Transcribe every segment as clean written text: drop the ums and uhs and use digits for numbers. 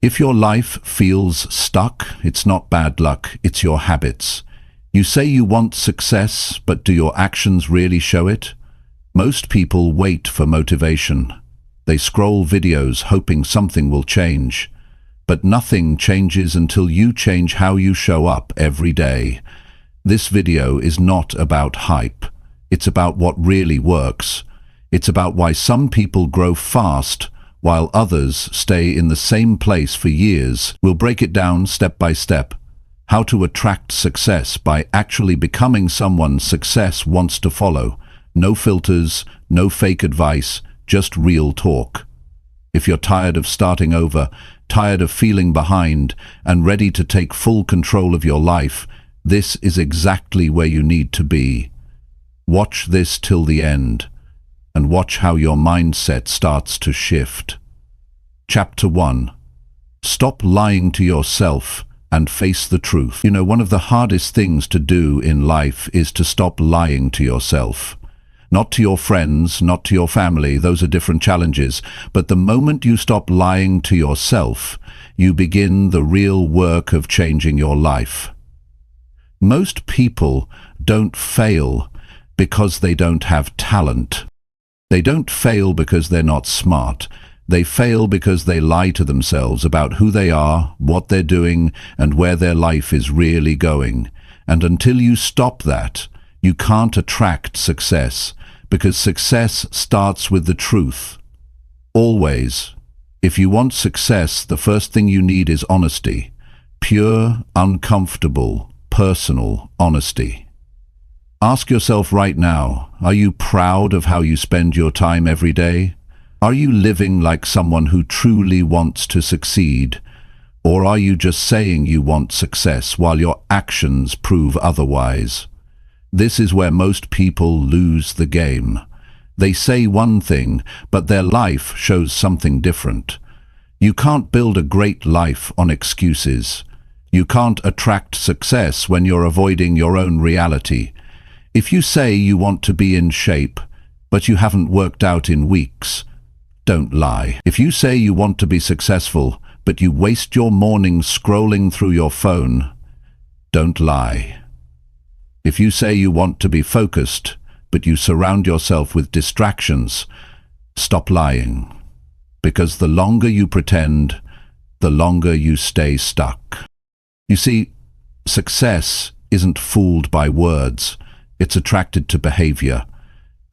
If your life feels stuck, it's not bad luck, it's your habits. You say you want success, but do your actions really show it? Most people wait for motivation. They scroll videos hoping something will change. But nothing changes until you change how you show up every day. This video is not about hype. It's about what really works. It's about why some people grow fast while others stay in the same place for years. We'll break it down step by step. How to attract success by actually becoming someone success wants to follow. No filters, no fake advice, just real talk. If you're tired of starting over, tired of feeling behind, and ready to take full control of your life, this is exactly where you need to be. Watch this till the end, and watch how your mindset starts to shift. Chapter 1. Stop lying to yourself and face the truth. You know, one of the hardest things to do in life is to stop lying to yourself. Not to your friends, not to your family, those are different challenges. But the moment you stop lying to yourself, you begin the real work of changing your life. Most people don't fail because they don't have talent. They don't fail because they're not smart. They fail because they lie to themselves about who they are, what they're doing, and where their life is really going. And until you stop that, you can't attract success, because success starts with the truth. Always. If you want success, the first thing you need is honesty. Pure, uncomfortable, personal honesty. Ask yourself right now, are you proud of how you spend your time every day? Are you living like someone who truly wants to succeed? Or are you just saying you want success while your actions prove otherwise? This is where most people lose the game. They say one thing, but their life shows something different. You can't build a great life on excuses. You can't attract success when you're avoiding your own reality. If you say you want to be in shape, but you haven't worked out in weeks, don't lie. If you say you want to be successful, but you waste your mornings scrolling through your phone, don't lie. If you say you want to be focused, but you surround yourself with distractions, stop lying. Because the longer you pretend, the longer you stay stuck. You see, success isn't fooled by words. It's attracted to behavior.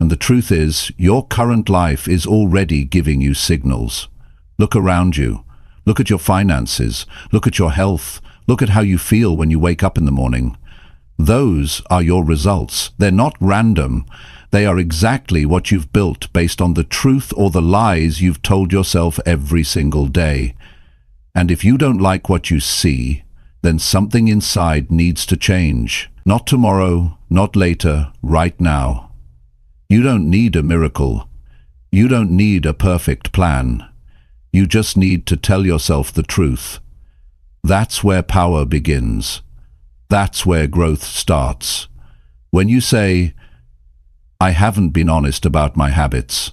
And the truth is, your current life is already giving you signals. Look around you. Look at your finances. Look at your health. Look at how you feel when you wake up in the morning. Those are your results. They're not random. They are exactly what you've built based on the truth or the lies you've told yourself every single day. And if you don't like what you see, then something inside needs to change. Not tomorrow, not later, right now. You don't need a miracle. You don't need a perfect plan. You just need to tell yourself the truth. That's where power begins. That's where growth starts. When you say, I haven't been honest about my habits.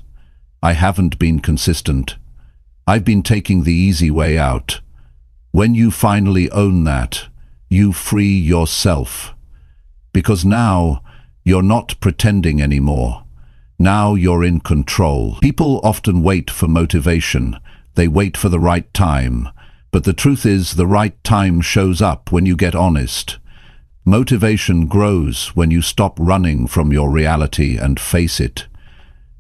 I haven't been consistent. I've been taking the easy way out. When you finally own that, you free yourself. Because now, you're not pretending anymore. Now you're in control. People often wait for motivation. They wait for the right time. But the truth is, the right time shows up when you get honest. Motivation grows when you stop running from your reality and face it.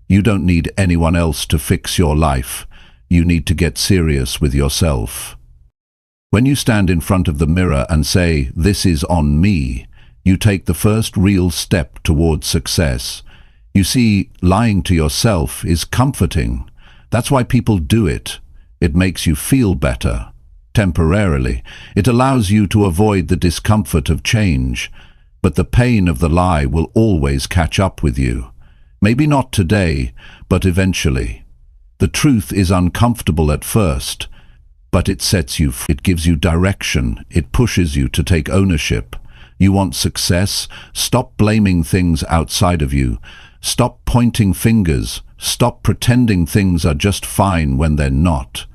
You don't need anyone else to fix your life. You need to get serious with yourself. When you stand in front of the mirror and say, "This is on me," you take the first real step towards success. You see, lying to yourself is comforting. That's why people do it. It makes you feel better. Temporarily. It allows you to avoid the discomfort of change. But the pain of the lie will always catch up with you. Maybe not today, but eventually. The truth is uncomfortable at first, but it sets you free. It gives you direction. It pushes you to take ownership. You want success? Stop blaming things outside of you. Stop pointing fingers. Stop pretending things are just fine when they're not.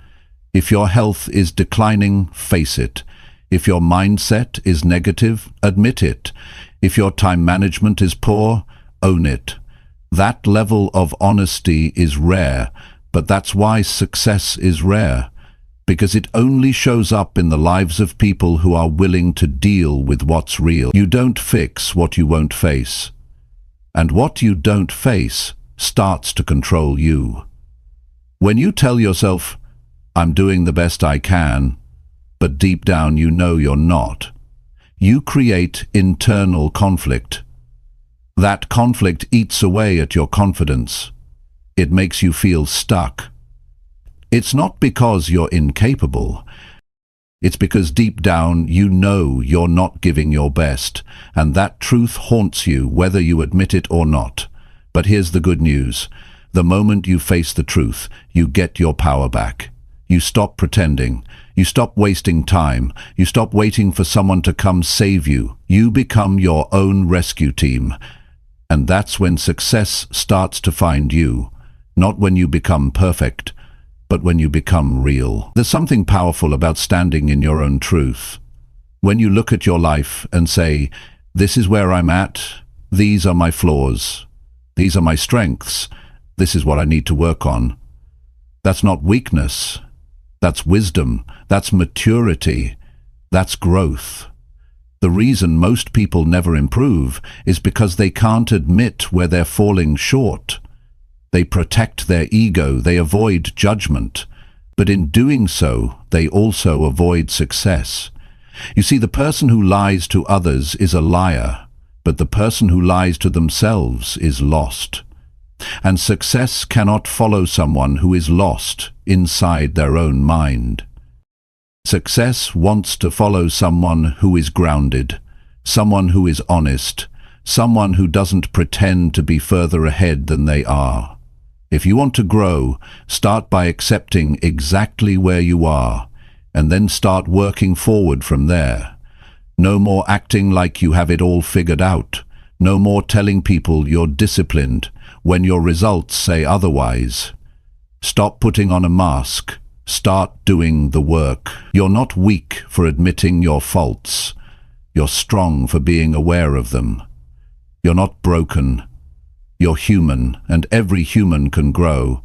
If your health is declining, face it. If your mindset is negative, admit it. If your time management is poor, own it. That level of honesty is rare, but that's why success is rare, because it only shows up in the lives of people who are willing to deal with what's real. You don't fix what you won't face, and what you don't face starts to control you. When you tell yourself, "I'm doing the best I can," but deep down you know you're not, you create internal conflict. That conflict eats away at your confidence. It makes you feel stuck. It's not because you're incapable. It's because deep down you know you're not giving your best, and that truth haunts you whether you admit it or not. But here's the good news. The moment you face the truth, you get your power back. You stop pretending. You stop wasting time. You stop waiting for someone to come save you. You become your own rescue team. And that's when success starts to find you. Not when you become perfect, but when you become real. There's something powerful about standing in your own truth. When you look at your life and say, "This is where I'm at. These are my flaws. These are my strengths. This is what I need to work on." That's not weakness. That's wisdom. That's maturity. That's growth. The reason most people never improve is because they can't admit where they're falling short. They protect their ego, they avoid judgment, but in doing so, they also avoid success. You see, the person who lies to others is a liar, but the person who lies to themselves is lost. And success cannot follow someone who is lost inside their own mind. Success wants to follow someone who is grounded, someone who is honest, someone who doesn't pretend to be further ahead than they are. If you want to grow, start by accepting exactly where you are, and then start working forward from there. No more acting like you have it all figured out. No more telling people you're disciplined when your results say otherwise. Stop putting on a mask. Start doing the work. You're not weak for admitting your faults. You're strong for being aware of them. You're not broken. You're human, and every human can grow.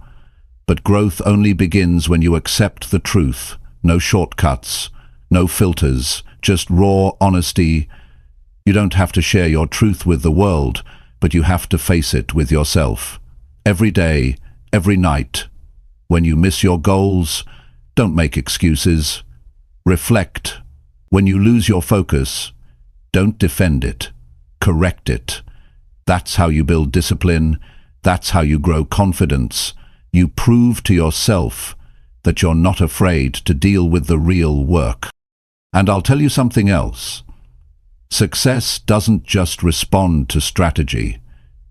But growth only begins when you accept the truth. No shortcuts, no filters, just raw honesty. You don't have to share your truth with the world, but you have to face it with yourself. Every day, every night. When you miss your goals, don't make excuses. Reflect. When you lose your focus, don't defend it. Correct it. That's how you build discipline. That's how you grow confidence. You prove to yourself that you're not afraid to deal with the real work. And I'll tell you something else. Success doesn't just respond to strategy.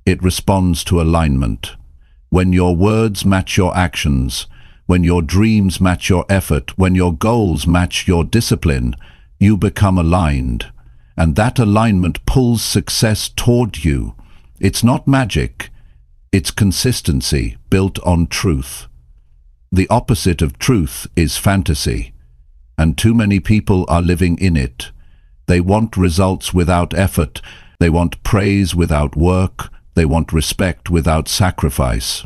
It responds to alignment. When your words match your actions, when your dreams match your effort, when your goals match your discipline, you become aligned. And that alignment pulls success toward you. It's not magic. It's consistency built on truth. The opposite of truth is fantasy, and too many people are living in it. They want results without effort. They want praise without work. They want respect without sacrifice.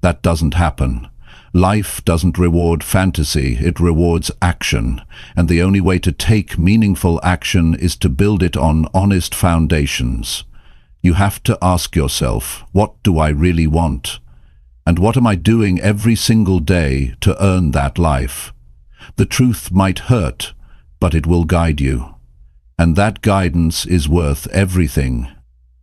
That doesn't happen. Life doesn't reward fantasy, it rewards action. And the only way to take meaningful action is to build it on honest foundations. You have to ask yourself, what do I really want? And what am I doing every single day to earn that life? The truth might hurt, but it will guide you. And that guidance is worth everything.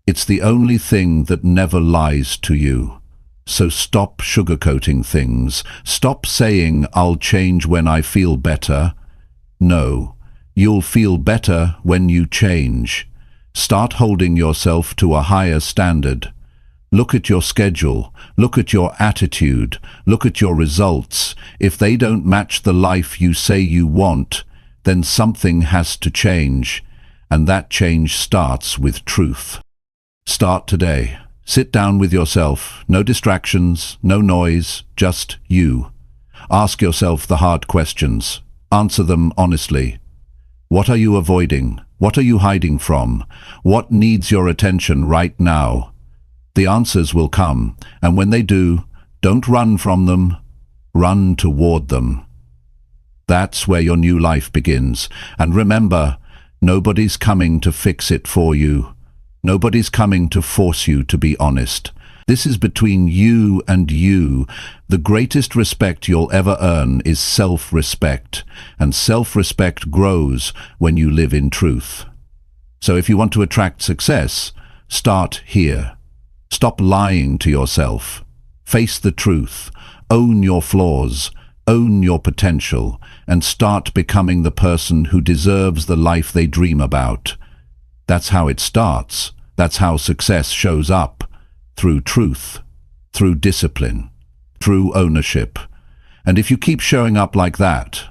It's the only thing that never lies to you. So stop sugarcoating things. Stop saying, "I'll change when I feel better." No, you'll feel better when you change. Start holding yourself to a higher standard. Look at your schedule. Look at your attitude. Look at your results. If they don't match the life you say you want, then something has to change. And that change starts with truth. Start today. Sit down with yourself. No distractions, no noise, just you. Ask yourself the hard questions. Answer them honestly. What are you avoiding? What are you hiding from? What needs your attention right now? The answers will come, and when they do, don't run from them, run toward them. That's where your new life begins. And remember, nobody's coming to fix it for you. Nobody's coming to force you to be honest. This is between you and you. The greatest respect you'll ever earn is self-respect, and self-respect grows when you live in truth. So if you want to attract success, start here. Stop lying to yourself. Face the truth. Own your flaws. Own your potential, and start becoming the person who deserves the life they dream about. That's how it starts. That's how success shows up. Through truth, through discipline, through ownership. And if you keep showing up like that,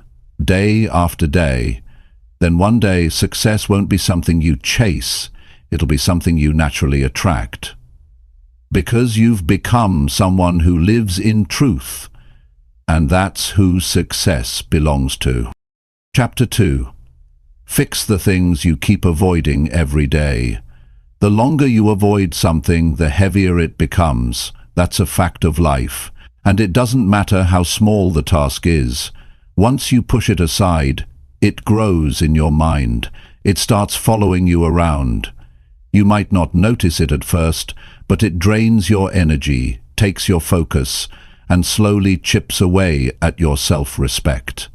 day after day, then one day success won't be something you chase, it'll be something you naturally attract. Because you've become someone who lives in truth, and that's who success belongs to. Chapter 2. Fix the things you keep avoiding every day. The longer you avoid something, the heavier it becomes. That's a fact of life. And it doesn't matter how small the task is. Once you push it aside, it grows in your mind. It starts following you around. You might not notice it at first, but it drains your energy, takes your focus, and slowly chips away at your self-respect.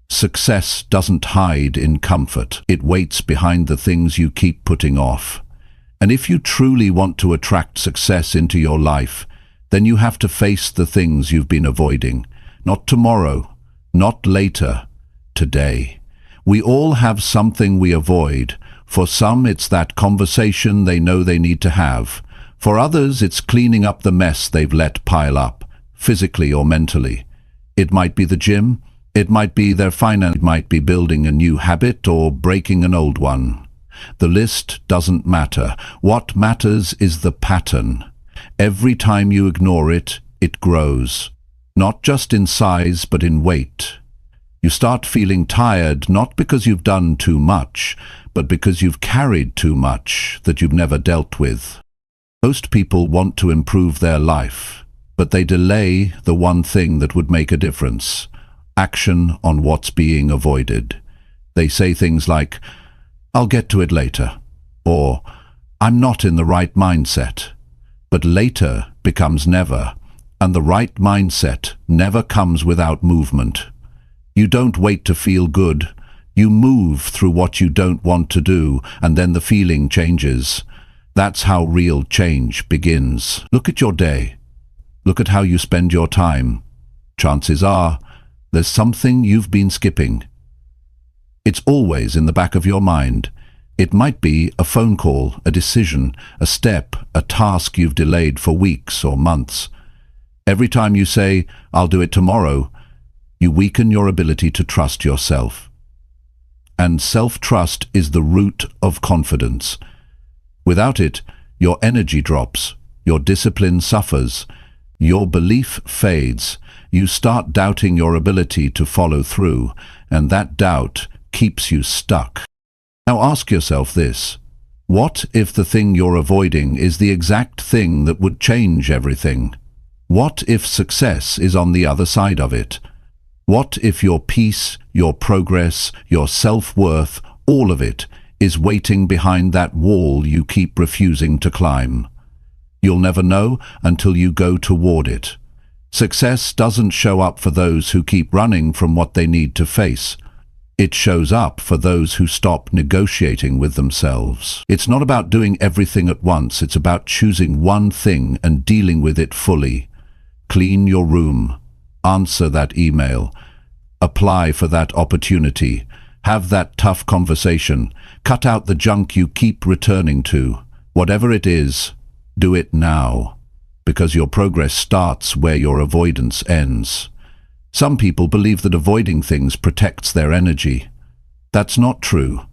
Success doesn't hide in comfort. It waits behind the things you keep putting off. And if you truly want to attract success into your life, then you have to face the things you've been avoiding. Not tomorrow, not later, today. We all have something we avoid. For some, it's that conversation they know they need to have. For others, it's cleaning up the mess they've let pile up, physically or mentally. It might be the gym, it might be their finance, it might be building a new habit or breaking an old one. The list doesn't matter. What matters is the pattern. Every time you ignore it, it grows. Not just in size, but in weight. You start feeling tired, not because you've done too much, but because you've carried too much that you've never dealt with. Most people want to improve their life, but they delay the one thing that would make a difference. Action on what's being avoided. They say things like, "I'll get to it later," or "I'm not in the right mindset." But later becomes never, and the right mindset never comes without movement. You don't wait to feel good. You move through what you don't want to do, and then the feeling changes. That's how real change begins. Look at your day. Look at how you spend your time. Chances are, there's something you've been skipping. It's always in the back of your mind. It might be a phone call, a decision, a step, a task you've delayed for weeks or months. Every time you say, "I'll do it tomorrow," you weaken your ability to trust yourself. And self-trust is the root of confidence. Without it, your energy drops, your discipline suffers, your belief fades, you start doubting your ability to follow through, and that doubt keeps you stuck. Now ask yourself this: what if the thing you're avoiding is the exact thing that would change everything? What if success is on the other side of it? What if your peace, your progress, your self-worth, all of it, is waiting behind that wall you keep refusing to climb? You'll never know until you go toward it. Success doesn't show up for those who keep running from what they need to face. It shows up for those who stop negotiating with themselves. It's not about doing everything at once. It's about choosing one thing and dealing with it fully. Clean your room. Answer that email. Apply for that opportunity. Have that tough conversation. Cut out the junk you keep returning to. Whatever it is, do it now. Because your progress starts where your avoidance ends. Some people believe that avoiding things protects their energy. That's not true.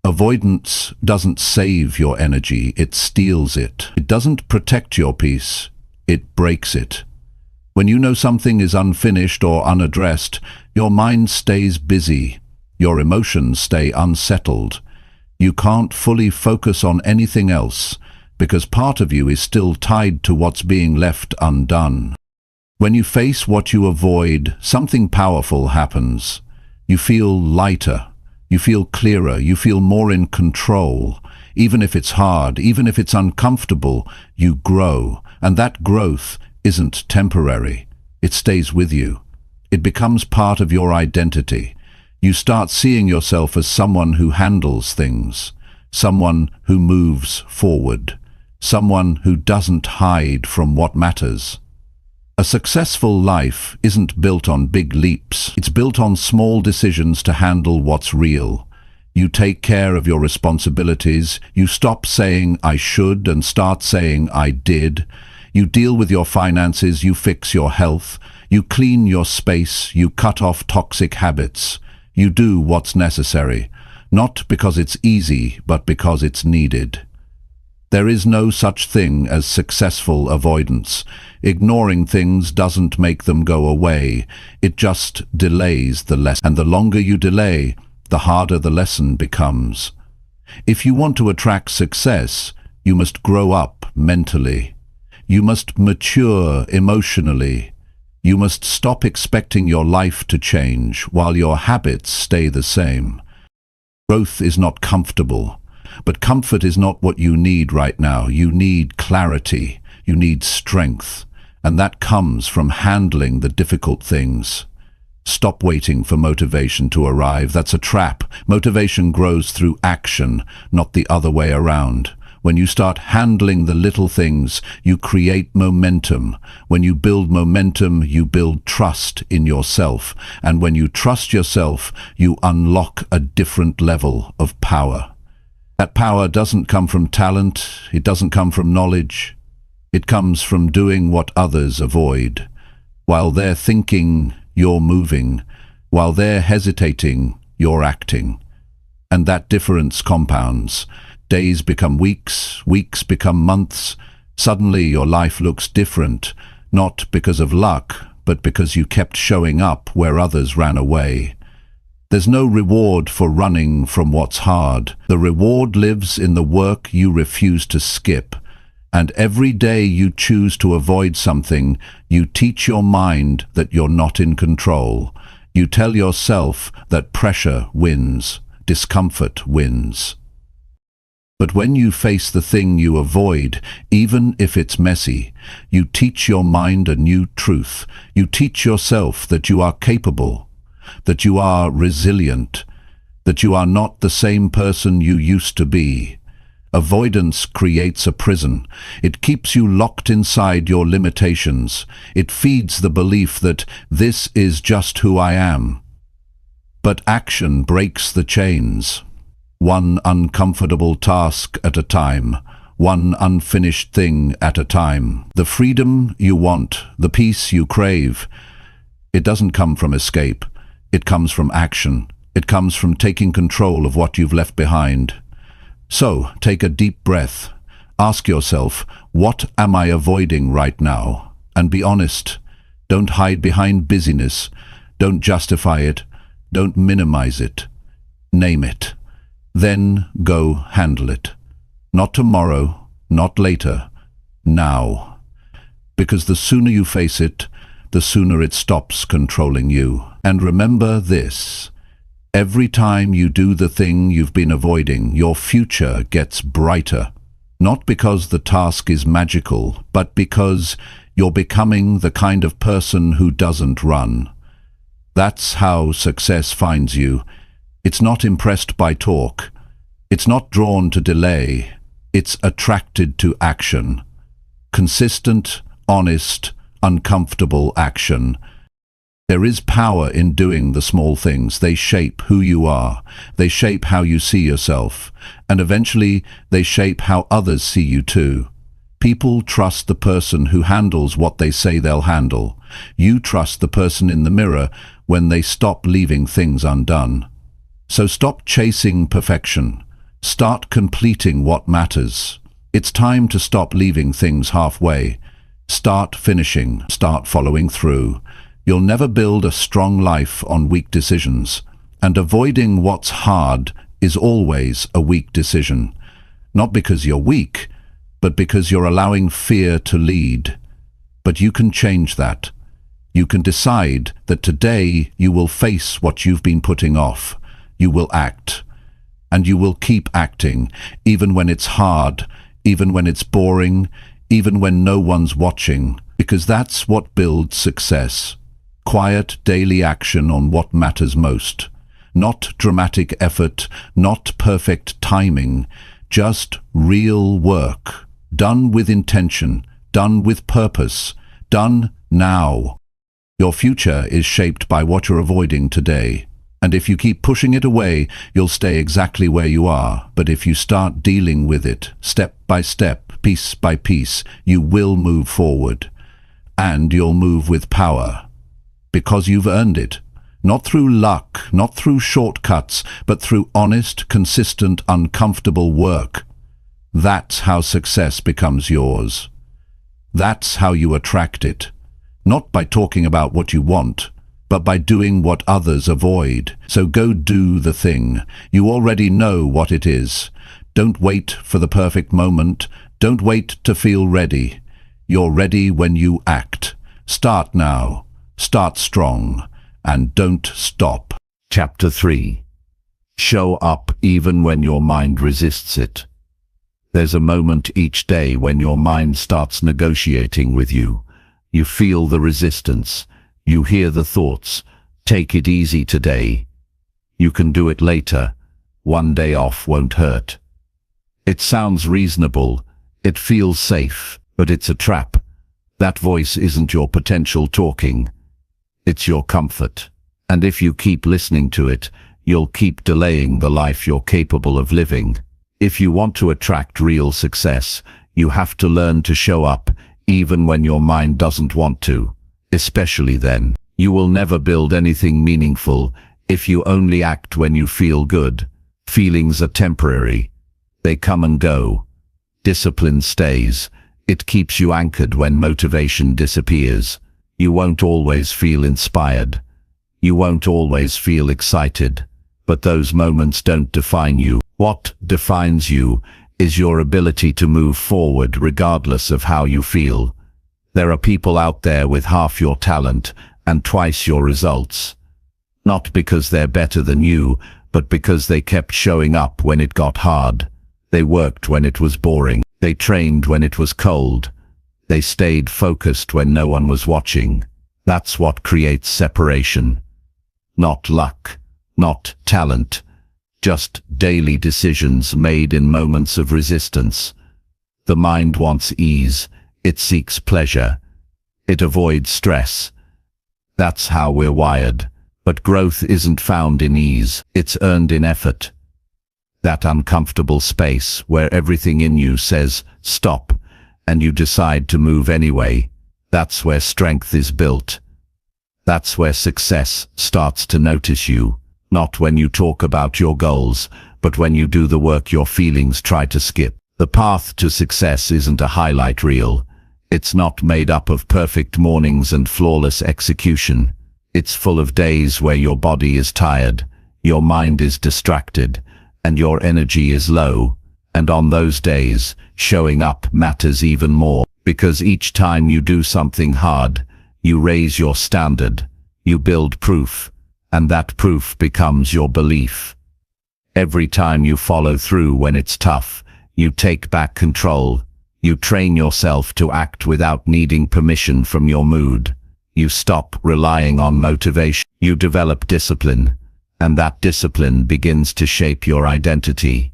Avoidance doesn't save your energy, it steals it. It doesn't protect your peace, it breaks it. When you know something is unfinished or unaddressed, your mind stays busy. Your emotions stay unsettled. You can't fully focus on anything else because part of you is still tied to what's being left undone. When you face what you avoid, something powerful happens. You feel lighter. You feel clearer. You feel more in control. Even if it's hard, even if it's uncomfortable, you grow. And that growth isn't temporary. It stays with you. It becomes part of your identity. You start seeing yourself as someone who handles things, someone who moves forward, someone who doesn't hide from what matters. A successful life isn't built on big leaps. It's built on small decisions to handle what's real. You take care of your responsibilities. You stop saying, "I should," and start saying, "I did." You deal with your finances. You fix your health. You clean your space. You cut off toxic habits. You do what's necessary, not because it's easy, but because it's needed. There is no such thing as successful avoidance. Ignoring things doesn't make them go away. It just delays the lesson. And the longer you delay, the harder the lesson becomes. If you want to attract success, you must grow up mentally. You must mature emotionally. You must stop expecting your life to change while your habits stay the same. Growth is not comfortable. But comfort is not what you need right now. You need clarity. You need strength. And that comes from handling the difficult things. Stop waiting for motivation to arrive. That's a trap. Motivation grows through action, not the other way around. When you start handling the little things, you create momentum. When you build momentum, you build trust in yourself. And when you trust yourself, you unlock a different level of power. That power doesn't come from talent, it doesn't come from knowledge. It comes from doing what others avoid. While they're thinking, you're moving. While they're hesitating, you're acting. And that difference compounds. Days become weeks, weeks become months. Suddenly your life looks different, not because of luck, but because you kept showing up where others ran away. There's no reward for running from what's hard. The reward lives in the work you refuse to skip. And every day you choose to avoid something, you teach your mind that you're not in control. You tell yourself that pressure wins, discomfort wins. But when you face the thing you avoid, even if it's messy, you teach your mind a new truth. You teach yourself that you are capable, that you are resilient, that you are not the same person you used to be. Avoidance creates a prison. It keeps you locked inside your limitations. It feeds the belief that this is just who I am. But action breaks the chains. One uncomfortable task at a time. One unfinished thing at a time. The freedom you want, the peace you crave, it doesn't come from escape. It comes from action. It comes from taking control of what you've left behind. So, take a deep breath. Ask yourself, what am I avoiding right now? And be honest. Don't hide behind busyness. Don't justify it. Don't minimize it. Name it. Then go handle it. Not tomorrow, not later. Now. Because the sooner you face it, the sooner it stops controlling you. And remember this, every time you do the thing you've been avoiding, your future gets brighter. Not because the task is magical, but because you're becoming the kind of person who doesn't run. That's how success finds you. It's not impressed by talk. It's not drawn to delay. It's attracted to action. Consistent, honest, uncomfortable action. There is power in doing the small things. They shape who you are. They shape how you see yourself. And eventually, they shape how others see you too. People trust the person who handles what they say they'll handle. You trust the person in the mirror when they stop leaving things undone. So stop chasing perfection. Start completing what matters. It's time to stop leaving things halfway. Start finishing, start following through. You'll never build a strong life on weak decisions. And avoiding what's hard is always a weak decision. Not because you're weak, but because you're allowing fear to lead. But you can change that. You can decide that today you will face what you've been putting off. You will act. And you will keep acting, even when it's hard, even when it's boring, even when no one's watching, because that's what builds success. Quiet daily action on what matters most. Not dramatic effort, not perfect timing, just real work. Done with intention, done with purpose, done now. Your future is shaped by what you're avoiding today. And if you keep pushing it away, you'll stay exactly where you are. But if you start dealing with it, step by step, piece by piece, you will move forward. And you'll move with power. Because you've earned it. Not through luck, not through shortcuts, but through honest, consistent, uncomfortable work. That's how success becomes yours. That's how you attract it. Not by talking about what you want, but by doing what others avoid. So go do the thing. You already know what it is. Don't wait for the perfect moment. Don't wait to feel ready. You're ready when you act. Start now. Start strong. And don't stop. Chapter 3. Show up even when your mind resists it. There's a moment each day when your mind starts negotiating with you. You feel the resistance. You hear the thoughts. Take it easy today. You can do it later. One day off won't hurt. It sounds reasonable. It feels safe, but it's a trap. That voice isn't your potential talking. It's your comfort. And if you keep listening to it, you'll keep delaying the life you're capable of living. If you want to attract real success, you have to learn to show up, even when your mind doesn't want to. Especially then. You will never build anything meaningful if you only act when you feel good. Feelings are temporary. They come and go. Discipline stays. It keeps you anchored when motivation disappears. You won't always feel inspired. You won't always feel excited. But those moments don't define you. What defines you is your ability to move forward regardless of how you feel. There are people out there with half your talent and twice your results. Not because they're better than you, but because they kept showing up when it got hard. They worked when it was boring. They trained when it was cold. They stayed focused when no one was watching. That's what creates separation. Not luck, not talent, just daily decisions made in moments of resistance. The mind wants ease. It seeks pleasure. It avoids stress. That's how we're wired. But growth isn't found in ease. It's earned in effort. That uncomfortable space where everything in you says, stop, and you decide to move anyway. That's where strength is built. That's where success starts to notice you. Not when you talk about your goals, but when you do the work your feelings try to skip. The path to success isn't a highlight reel. It's not made up of perfect mornings and flawless execution. It's full of days where your body is tired, your mind is distracted, and your energy is low. And on those days, showing up matters even more, because each time you do something hard, you raise your standard, you build proof, and that proof becomes your belief. Every time you follow through when it's tough, you take back control. You train yourself to act without needing permission from your mood. You stop relying on motivation. You develop discipline, and that discipline begins to shape your identity.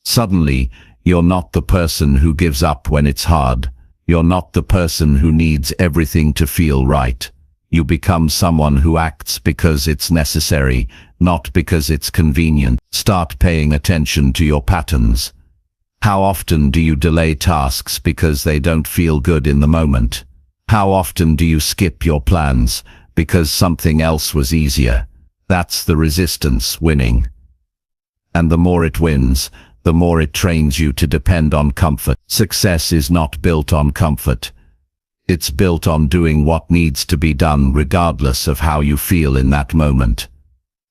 Suddenly, you're not the person who gives up when it's hard. You're not the person who needs everything to feel right. You become someone who acts because it's necessary, not because it's convenient. Start paying attention to your patterns. How often do you delay tasks because they don't feel good in the moment? How often do you skip your plans because something else was easier? That's the resistance winning. And the more it wins, the more it trains you to depend on comfort. Success is not built on comfort. It's built on doing what needs to be done regardless of how you feel in that moment.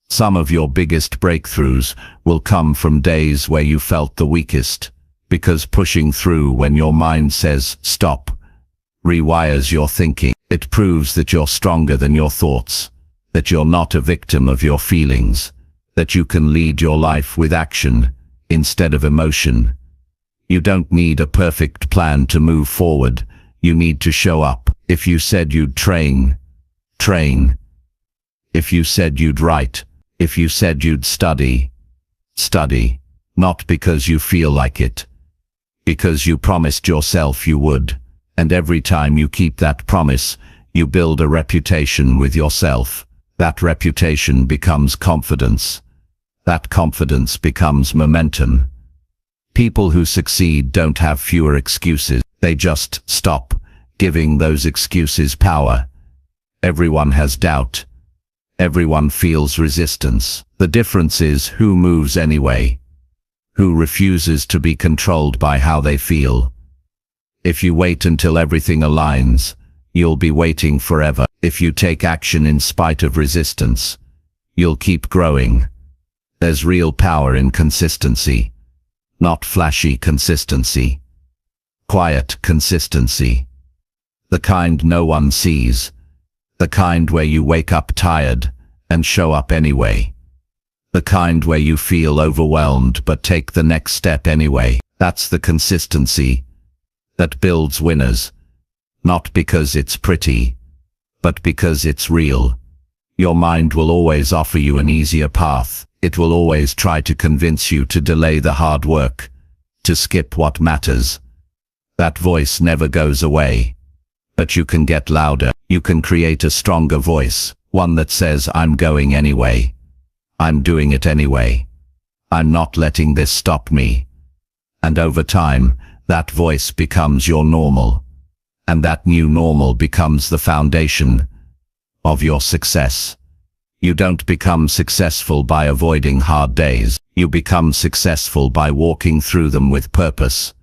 Some of your biggest breakthroughs will come from days where you felt the weakest, because pushing through when your mind says stop rewires your thinking. It proves that you're stronger than your thoughts, that you're not a victim of your feelings, that you can lead your life with action instead of emotion. You don't need a perfect plan to move forward. You need to show up. If you said you'd train, train. If you said you'd write, if you said you'd study, study. Not because you feel like it, because you promised yourself you would. And every time you keep that promise, you build a reputation with yourself. That reputation becomes confidence. That confidence becomes momentum. People who succeed don't have fewer excuses. They just stop giving those excuses power. Everyone has doubt. Everyone feels resistance. The difference is who moves anyway, who refuses to be controlled by how they feel. If you wait until everything aligns, you'll be waiting forever. If you take action in spite of resistance, you'll keep growing. There's real power in consistency, not flashy consistency. Quiet consistency. The kind no one sees. The kind where you wake up tired and show up anyway. The kind where you feel overwhelmed but take the next step anyway. That's the consistency that builds winners. Not because it's pretty, but because it's real. Your mind will always offer you an easier path. It will always try to convince you to delay the hard work, to skip what matters. That voice never goes away. But you can get louder. You can create a stronger voice, one that says, I'm going anyway. I'm doing it anyway. I'm not letting this stop me. And over time, that voice becomes your normal. And that new normal becomes the foundation of your success. You don't become successful by avoiding hard days. You become successful by walking through them with purpose.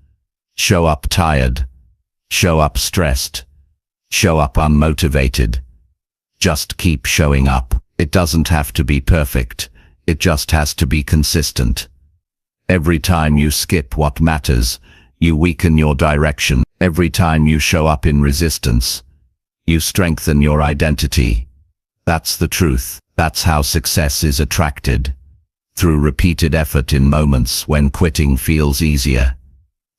Show up tired. Show up stressed. Show up unmotivated. Just keep showing up. It doesn't have to be perfect. It just has to be consistent. Every time you skip what matters, you weaken your direction. Every time you show up in resistance, you strengthen your identity. That's the truth. That's how success is attracted. Through repeated effort in moments when quitting feels easier.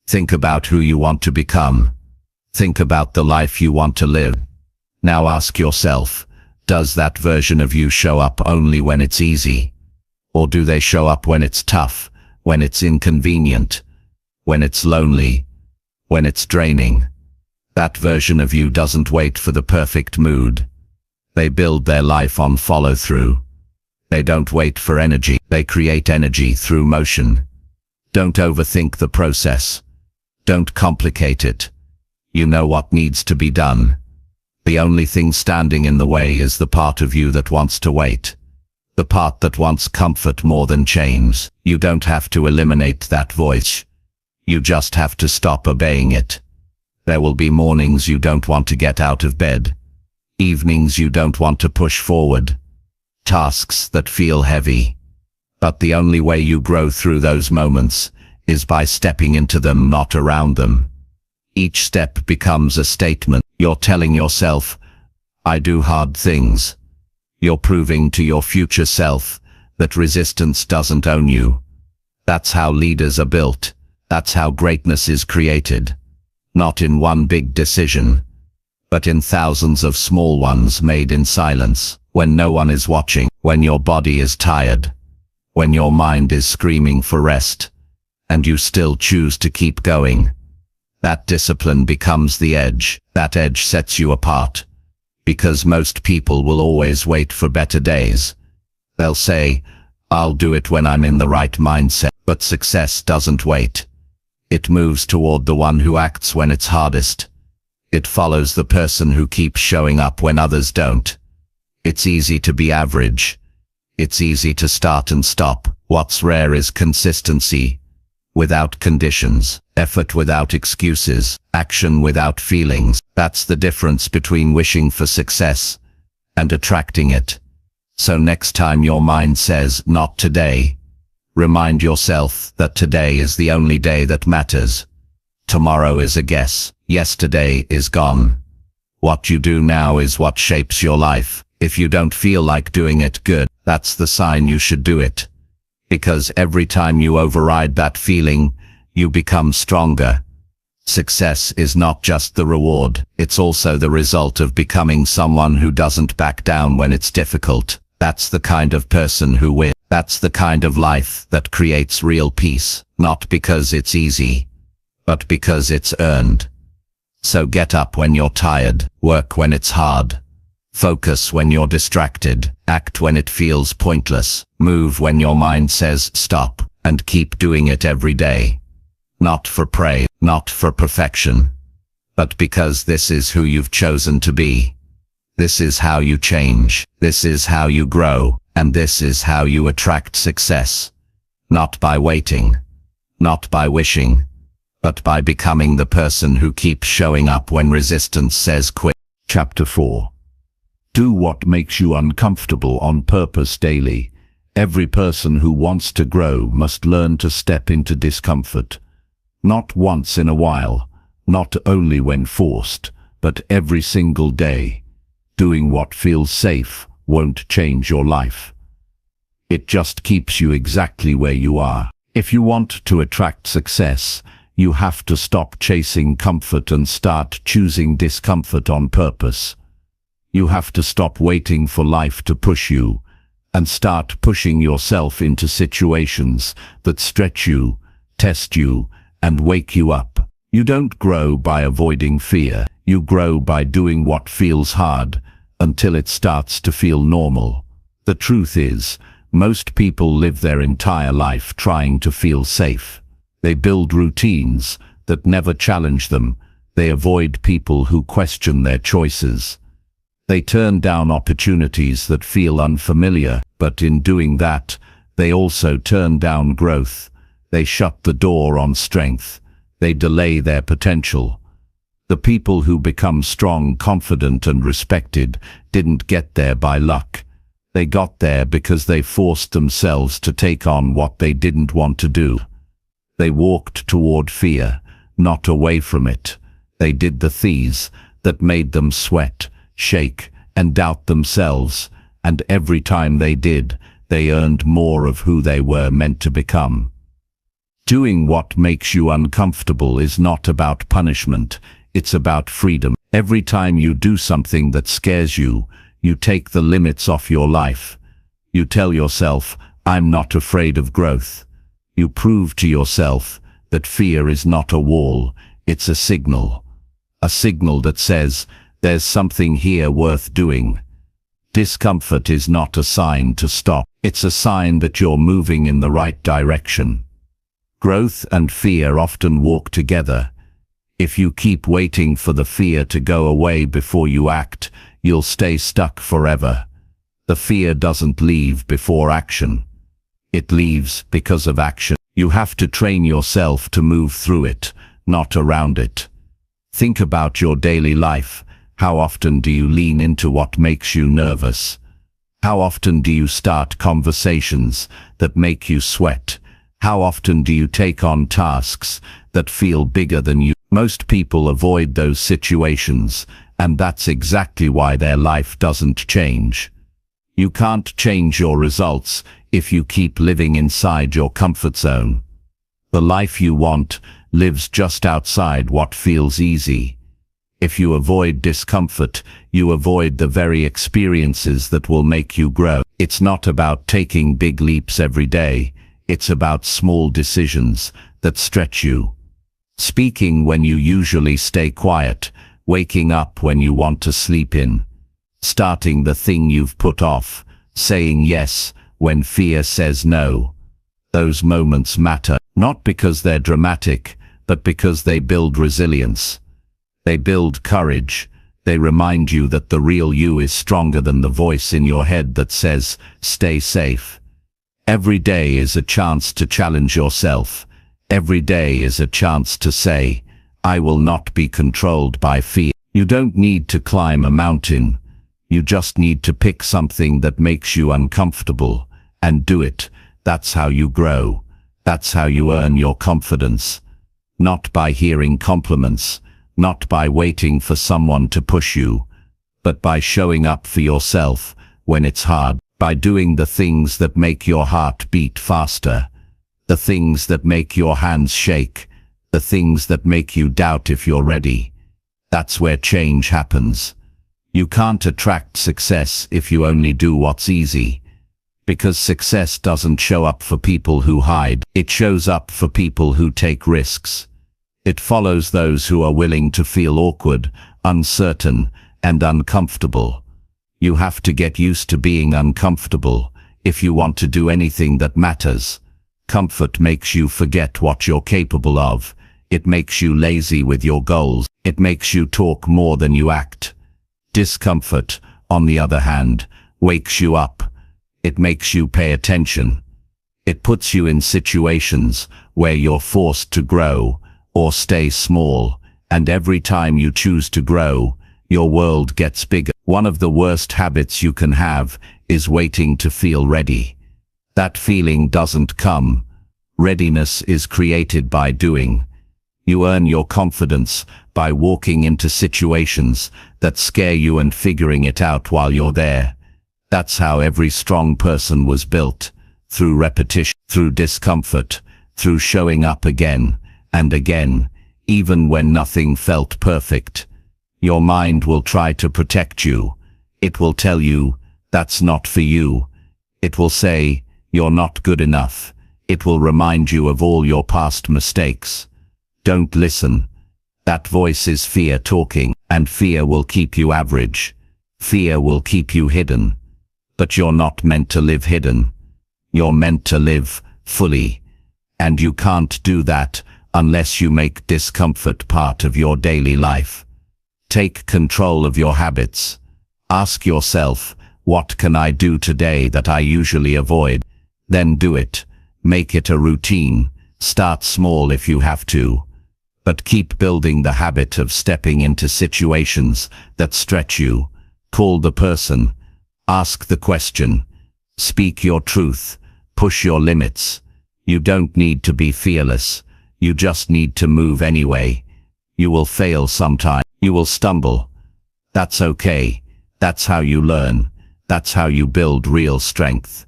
Think about who you want to become. Think about the life you want to live. Now ask yourself, does that version of you show up only when it's easy? Or do they show up when it's tough, when it's inconvenient, when it's lonely, when it's draining? That version of you doesn't wait for the perfect mood. They build their life on follow-through. They don't wait for energy. They create energy through motion. Don't overthink the process. Don't complicate it. You know what needs to be done. The only thing standing in the way is the part of you that wants to wait. The part that wants comfort more than change. You don't have to eliminate that voice. You just have to stop obeying it. There will be mornings you don't want to get out of bed. Evenings you don't want to push forward. Tasks that feel heavy. But the only way you grow through those moments is by stepping into them, not around them. Each step becomes a statement. You're telling yourself, I do hard things. You're proving to your future self that resistance doesn't own you. That's how leaders are built. That's how greatness is created. Not in one big decision, but in thousands of small ones made in silence, when no one is watching, when your body is tired, when your mind is screaming for rest, and you still choose to keep going. That discipline becomes the edge. That edge sets you apart. Because most people will always wait for better days. They'll say, I'll do it when I'm in the right mindset. But success doesn't wait. It moves toward the one who acts when it's hardest. It follows the person who keeps showing up when others don't. It's easy to be average. It's easy to start and stop. What's rare is consistency. without conditions, effort without excuses, action without feelings. That's the difference between wishing for success and attracting it. So next time your mind says, "Not today," remind yourself that today is the only day that matters. Tomorrow is a guess. Yesterday is gone. What you do now is what shapes your life. If you don't feel like doing it, good. That's the sign you should do it. Because every time you override that feeling, you become stronger. Success is not just the reward, it's also the result of becoming someone who doesn't back down when it's difficult. That's the kind of person who wins. That's the kind of life that creates real peace, not because it's easy, but because it's earned. So get up when you're tired, work when it's hard. Focus when you're distracted, act when it feels pointless, move when your mind says stop, and keep doing it every day. Not for praise, not for perfection, but because this is who you've chosen to be. This is how you change, this is how you grow, and this is how you attract success. Not by waiting, not by wishing, but by becoming the person who keeps showing up when resistance says quit. Chapter 4. Do what makes you uncomfortable on purpose daily. Every person who wants to grow must learn to step into discomfort. Not once in a while, not only when forced, but every single day. Doing what feels safe won't change your life. It just keeps you exactly where you are. If you want to attract success, you have to stop chasing comfort and start choosing discomfort on purpose. You have to stop waiting for life to push you and start pushing yourself into situations that stretch you, test you, and wake you up. You don't grow by avoiding fear. You grow by doing what feels hard until it starts to feel normal. The truth is, most people live their entire life trying to feel safe. They build routines that never challenge them. They avoid people who question their choices. They turn down opportunities that feel unfamiliar, but in doing that, they also turn down growth. They shut the door on strength. They delay their potential. The people who become strong, confident, and respected didn't get there by luck. They got there because they forced themselves to take on what they didn't want to do. They walked toward fear, not away from it. They did the things that made them sweat, shake, and doubt themselves, and every time they did, they earned more of who they were meant to become. Doing what makes you uncomfortable is not about punishment, it's about freedom. Every time you do something that scares you, you take the limits off your life. You tell yourself, "I'm not afraid of growth." You prove to yourself that fear is not a wall, it's a signal. A signal that says, there's something here worth doing. Discomfort is not a sign to stop. It's a sign that you're moving in the right direction. Growth and fear often walk together. If you keep waiting for the fear to go away before you act, you'll stay stuck forever. The fear doesn't leave before action. It leaves because of action. You have to train yourself to move through it, not around it. Think about your daily life. How often do you lean into what makes you nervous? How often do you start conversations that make you sweat? How often do you take on tasks that feel bigger than you? Most people avoid those situations, and that's exactly why their life doesn't change. You can't change your results if you keep living inside your comfort zone. The life you want lives just outside what feels easy. If you avoid discomfort, you avoid the very experiences that will make you grow. It's not about taking big leaps every day. It's about small decisions that stretch you. Speaking when you usually stay quiet, waking up when you want to sleep in, starting the thing you've put off, saying yes when fear says no. Those moments matter, not because they're dramatic, but because they build resilience. They build courage. They remind you that the real you is stronger than the voice in your head that says, stay safe. Every day is a chance to challenge yourself. Every day is a chance to say, I will not be controlled by fear. You don't need to climb a mountain. You just need to pick something that makes you uncomfortable and do it. That's how you grow. That's how you earn your confidence. Not by hearing compliments, not by waiting for someone to push you, but by showing up for yourself when it's hard, by doing the things that make your heart beat faster, the things that make your hands shake, the things that make you doubt if you're ready. That's where change happens. You can't attract success if you only do what's easy. Because success doesn't show up for people who hide. It shows up for people who take risks. It follows those who are willing to feel awkward, uncertain, and uncomfortable. You have to get used to being uncomfortable if you want to do anything that matters. Comfort makes you forget what you're capable of. It makes you lazy with your goals. It makes you talk more than you act. Discomfort, on the other hand, wakes you up. It makes you pay attention. It puts you in situations where you're forced to grow or stay small, and every time you choose to grow, your world gets bigger. One of the worst habits you can have is waiting to feel ready. That feeling doesn't come. Readiness is created by doing. You earn your confidence by walking into situations that scare you and figuring it out while you're there. That's how every strong person was built, through repetition, through discomfort, through showing up again and again, even when nothing felt perfect. Your mind will try to protect you. It will tell you, that's not for you. It will say, you're not good enough. It will remind you of all your past mistakes. Don't listen. That voice is fear talking, and fear will keep you average. Fear will keep you hidden. But you're not meant to live hidden. You're meant to live fully. And you can't do that unless you make discomfort part of your daily life. Take control of your habits. Ask yourself, what can I do today that I usually avoid? Then do it. Make it a routine. Start small if you have to. But keep building the habit of stepping into situations that stretch you. Call the person. Ask the question. Speak your truth. Push your limits. You don't need to be fearless. You just need to move anyway. You will fail sometime. You will stumble. That's okay. That's how you learn. That's how you build real strength.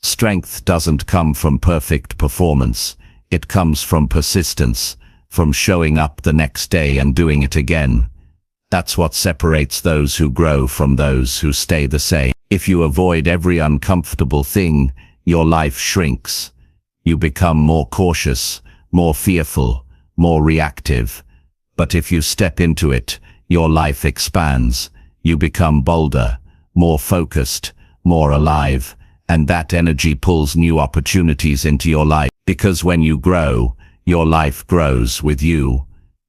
Strength doesn't come from perfect performance. It comes from persistence, from showing up the next day and doing it again. That's what separates those who grow from those who stay the same. If you avoid every uncomfortable thing, your life shrinks. You become more cautious, more fearful, more reactive. But if you step into it, your life expands. You become bolder, more focused, more alive, and that energy pulls new opportunities into your life. Because when you grow, your life grows with you.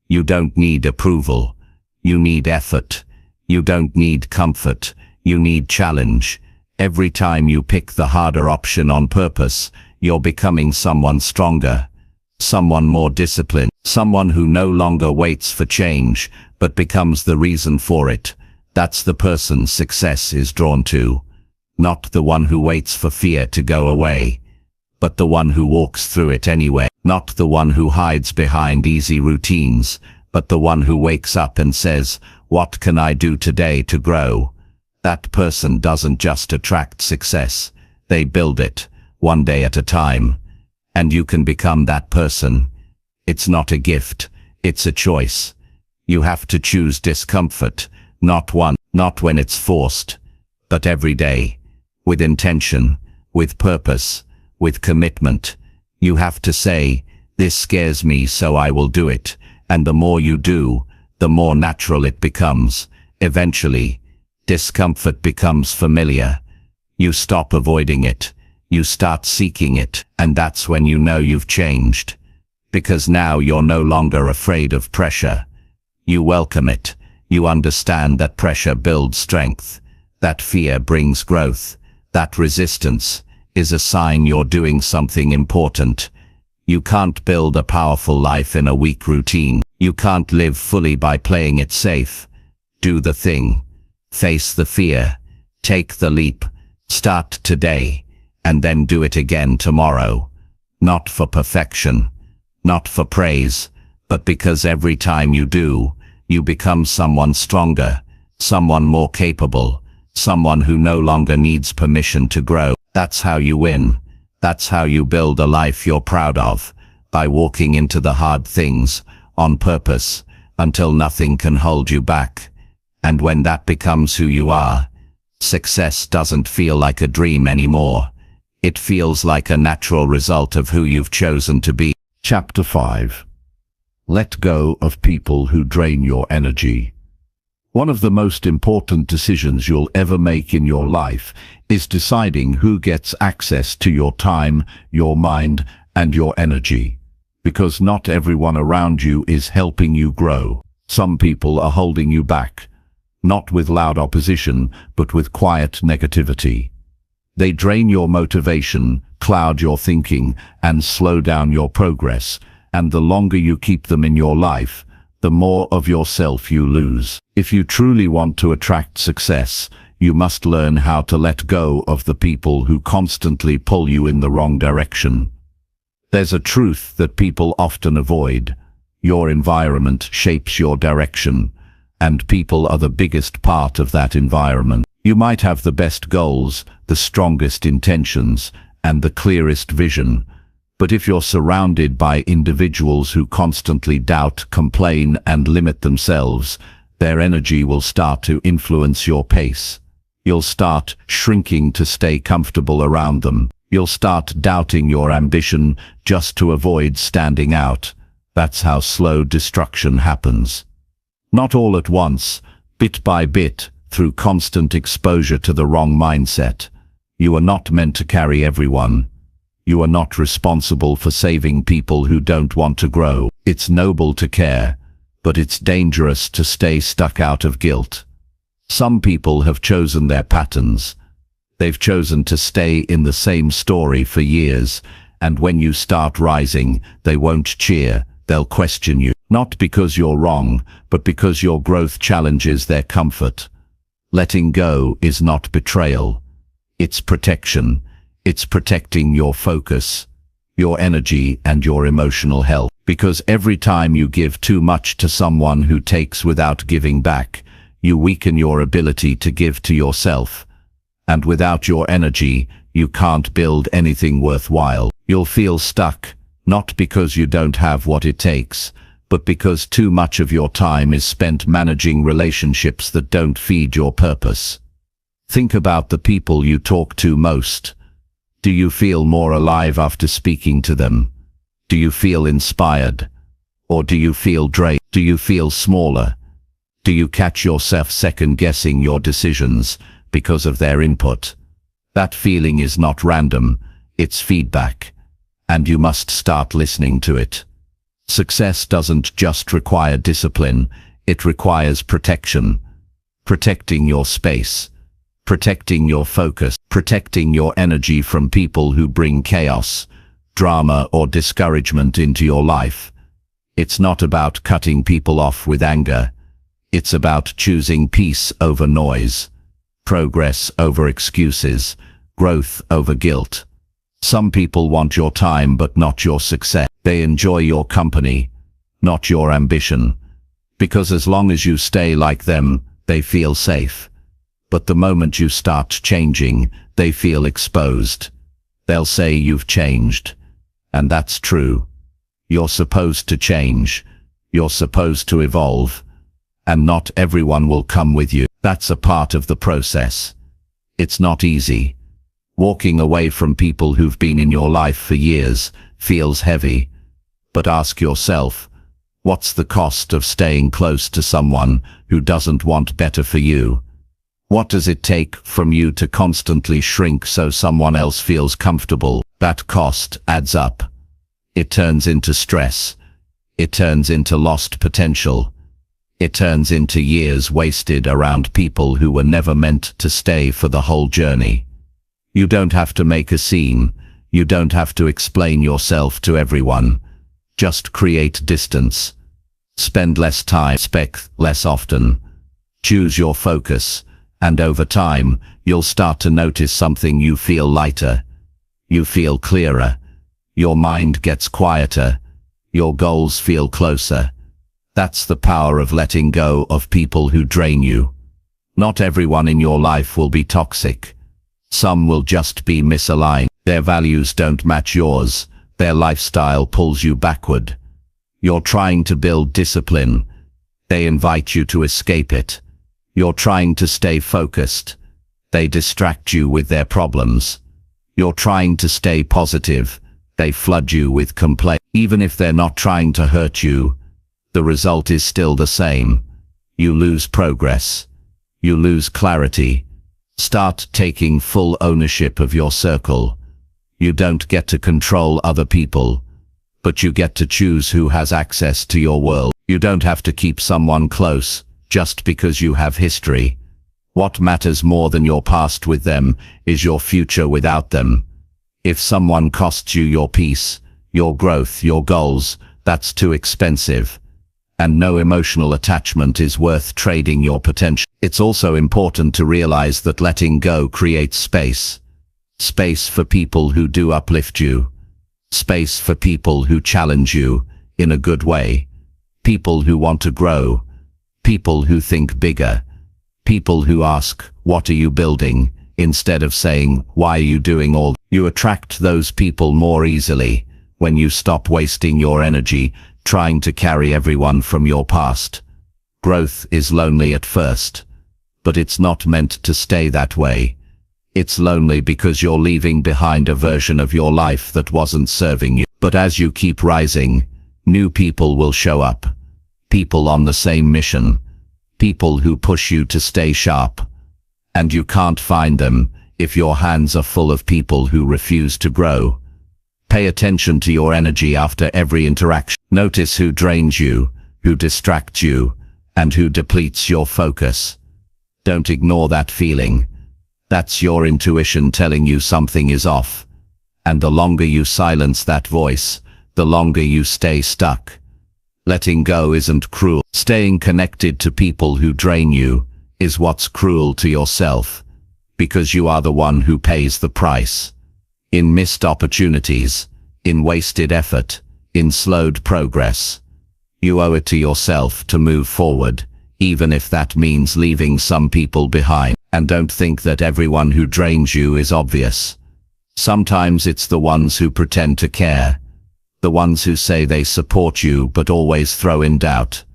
You don't need approval. You need effort. You don't need comfort. You need challenge. Every time you pick the harder option on purpose, you're becoming someone stronger, someone more disciplined, someone who no longer waits for change, but becomes the reason for it. That's the person success is drawn to. Not the one who waits for fear to go away, but the one who walks through it anyway. Not the one who hides behind easy routines, but the one who wakes up and says, what can I do today to grow? That person doesn't just attract success, they build it, one day at a time. And you can become that person. It's not a gift, it's a choice. You have to choose discomfort, not when it's forced, but every day. With intention, with purpose, with commitment. You have to say, this scares me so I will do it. And the more you do, the more natural it becomes. Eventually, discomfort becomes familiar. You stop avoiding it. You start seeking it. And that's when you know you've changed. Because now you're no longer afraid of pressure. You welcome it. You understand that pressure builds strength. That fear brings growth. That resistance is a sign you're doing something important. You can't build a powerful life in a weak routine. You can't live fully by playing it safe. Do the thing. Face the fear. Take the leap. Start today, and then do it again tomorrow. Not for perfection, not for praise, but because every time you do, you become someone stronger, someone more capable, someone who no longer needs permission to grow. That's how you win. That's how you build a life you're proud of, by walking into the hard things, on purpose, until nothing can hold you back. And when that becomes who you are, success doesn't feel like a dream anymore. It feels like a natural result of who you've chosen to be. Chapter 5. Let go of people who drain your energy. One of the most important decisions you'll ever make in your life is deciding who gets access to your time, your mind, and your energy. Because not everyone around you is helping you grow. Some people are holding you back, not with loud opposition, but with quiet negativity. They drain your motivation, cloud your thinking, and slow down your progress, and the longer you keep them in your life, the more of yourself you lose. If you truly want to attract success, you must learn how to let go of the people who constantly pull you in the wrong direction. There's a truth that people often avoid. Your environment shapes your direction, and people are the biggest part of that environment. You might have the best goals, the strongest intentions, and the clearest vision, but if you're surrounded by individuals who constantly doubt, complain, and limit themselves, their energy will start to influence your pace. You'll start shrinking to stay comfortable around them. You'll start doubting your ambition just to avoid standing out. That's how slow destruction happens. Not all at once, bit by bit, through constant exposure to the wrong mindset. You are not meant to carry everyone. You are not responsible for saving people who don't want to grow. It's noble to care, but it's dangerous to stay stuck out of guilt. Some people have chosen their patterns. They've chosen to stay in the same story for years, and when you start rising, they won't cheer, they'll question you. Not because you're wrong, but because your growth challenges their comfort. Letting go is not betrayal. It's protection. It's protecting your focus, your energy, and your emotional health. Because every time you give too much to someone who takes without giving back, you weaken your ability to give to yourself. And without your energy, you can't build anything worthwhile. You'll feel stuck, not because you don't have what it takes, but because too much of your time is spent managing relationships that don't feed your purpose. Think about the people you talk to most. Do you feel more alive after speaking to them? Do you feel inspired? Or do you feel drained? Do you feel smaller? Do you catch yourself second-guessing your decisions because of their input? That feeling is not random, it's feedback, and you must start listening to it. Success doesn't just require discipline, it requires protection. Protecting your space, protecting your focus, protecting your energy from people who bring chaos, drama, or discouragement into your life. It's not about cutting people off with anger. It's about choosing peace over noise, progress over excuses, growth over guilt. Some people want your time but not your success. They enjoy your company, not your ambition. Because as long as you stay like them, they feel safe. But the moment you start changing, they feel exposed. They'll say you've changed. And that's true. You're supposed to change. You're supposed to evolve. And not everyone will come with you. That's a part of the process. It's not easy. Walking away from people who've been in your life for years feels heavy. But ask yourself, what's the cost of staying close to someone who doesn't want better for you? What does it take from you to constantly shrink so someone else feels comfortable? That cost adds up. It turns into stress. It turns into lost potential. It turns into years wasted around people who were never meant to stay for the whole journey. You don't have to make a scene. You don't have to explain yourself to everyone. Just create distance. Spend less time, speak less often. Choose your focus, and over time, you'll start to notice something. You feel lighter. You feel clearer. Your mind gets quieter. Your goals feel closer. That's the power of letting go of people who drain you. Not everyone in your life will be toxic. Some will just be misaligned. Their values don't match yours. Their lifestyle pulls you backward. You're trying to build discipline. They invite you to escape it. You're trying to stay focused. They distract you with their problems. You're trying to stay positive. They flood you with complaints. Even if they're not trying to hurt you, the result is still the same. You lose progress. You lose clarity. Start taking full ownership of your circle. You don't get to control other people, but you get to choose who has access to your world. You don't have to keep someone close just because you have history. What matters more than your past with them is your future without them. If someone costs you your peace, your growth, your goals, that's too expensive. And no emotional attachment is worth trading your potential. It's also important to realize that letting go creates space. Space for people who do uplift you. Space for people who challenge you in a good way. People who want to grow. People who think bigger. People who ask, "What are you building?" instead of saying, "Why are you doing all?" You attract those people more easily when you stop wasting your energy trying to carry everyone from your past. Growth is lonely at first, but it's not meant to stay that way. It's lonely because you're leaving behind a version of your life that wasn't serving you. But as you keep rising, new people will show up. People on the same mission. People who push you to stay sharp. And you can't find them if your hands are full of people who refuse to grow. Pay attention to your energy after every interaction. Notice who drains you, who distracts you, and who depletes your focus. Don't ignore that feeling. That's your intuition telling you something is off. And the longer you silence that voice, the longer you stay stuck. Letting go isn't cruel. Staying connected to people who drain you is what's cruel to yourself, because you are the one who pays the price. In missed opportunities, in wasted effort, in slowed progress. You owe it to yourself to move forward, even if that means leaving some people behind. And don't think that everyone who drains you is obvious. Sometimes it's the ones who pretend to care. The ones who say they support you but always throw in doubt.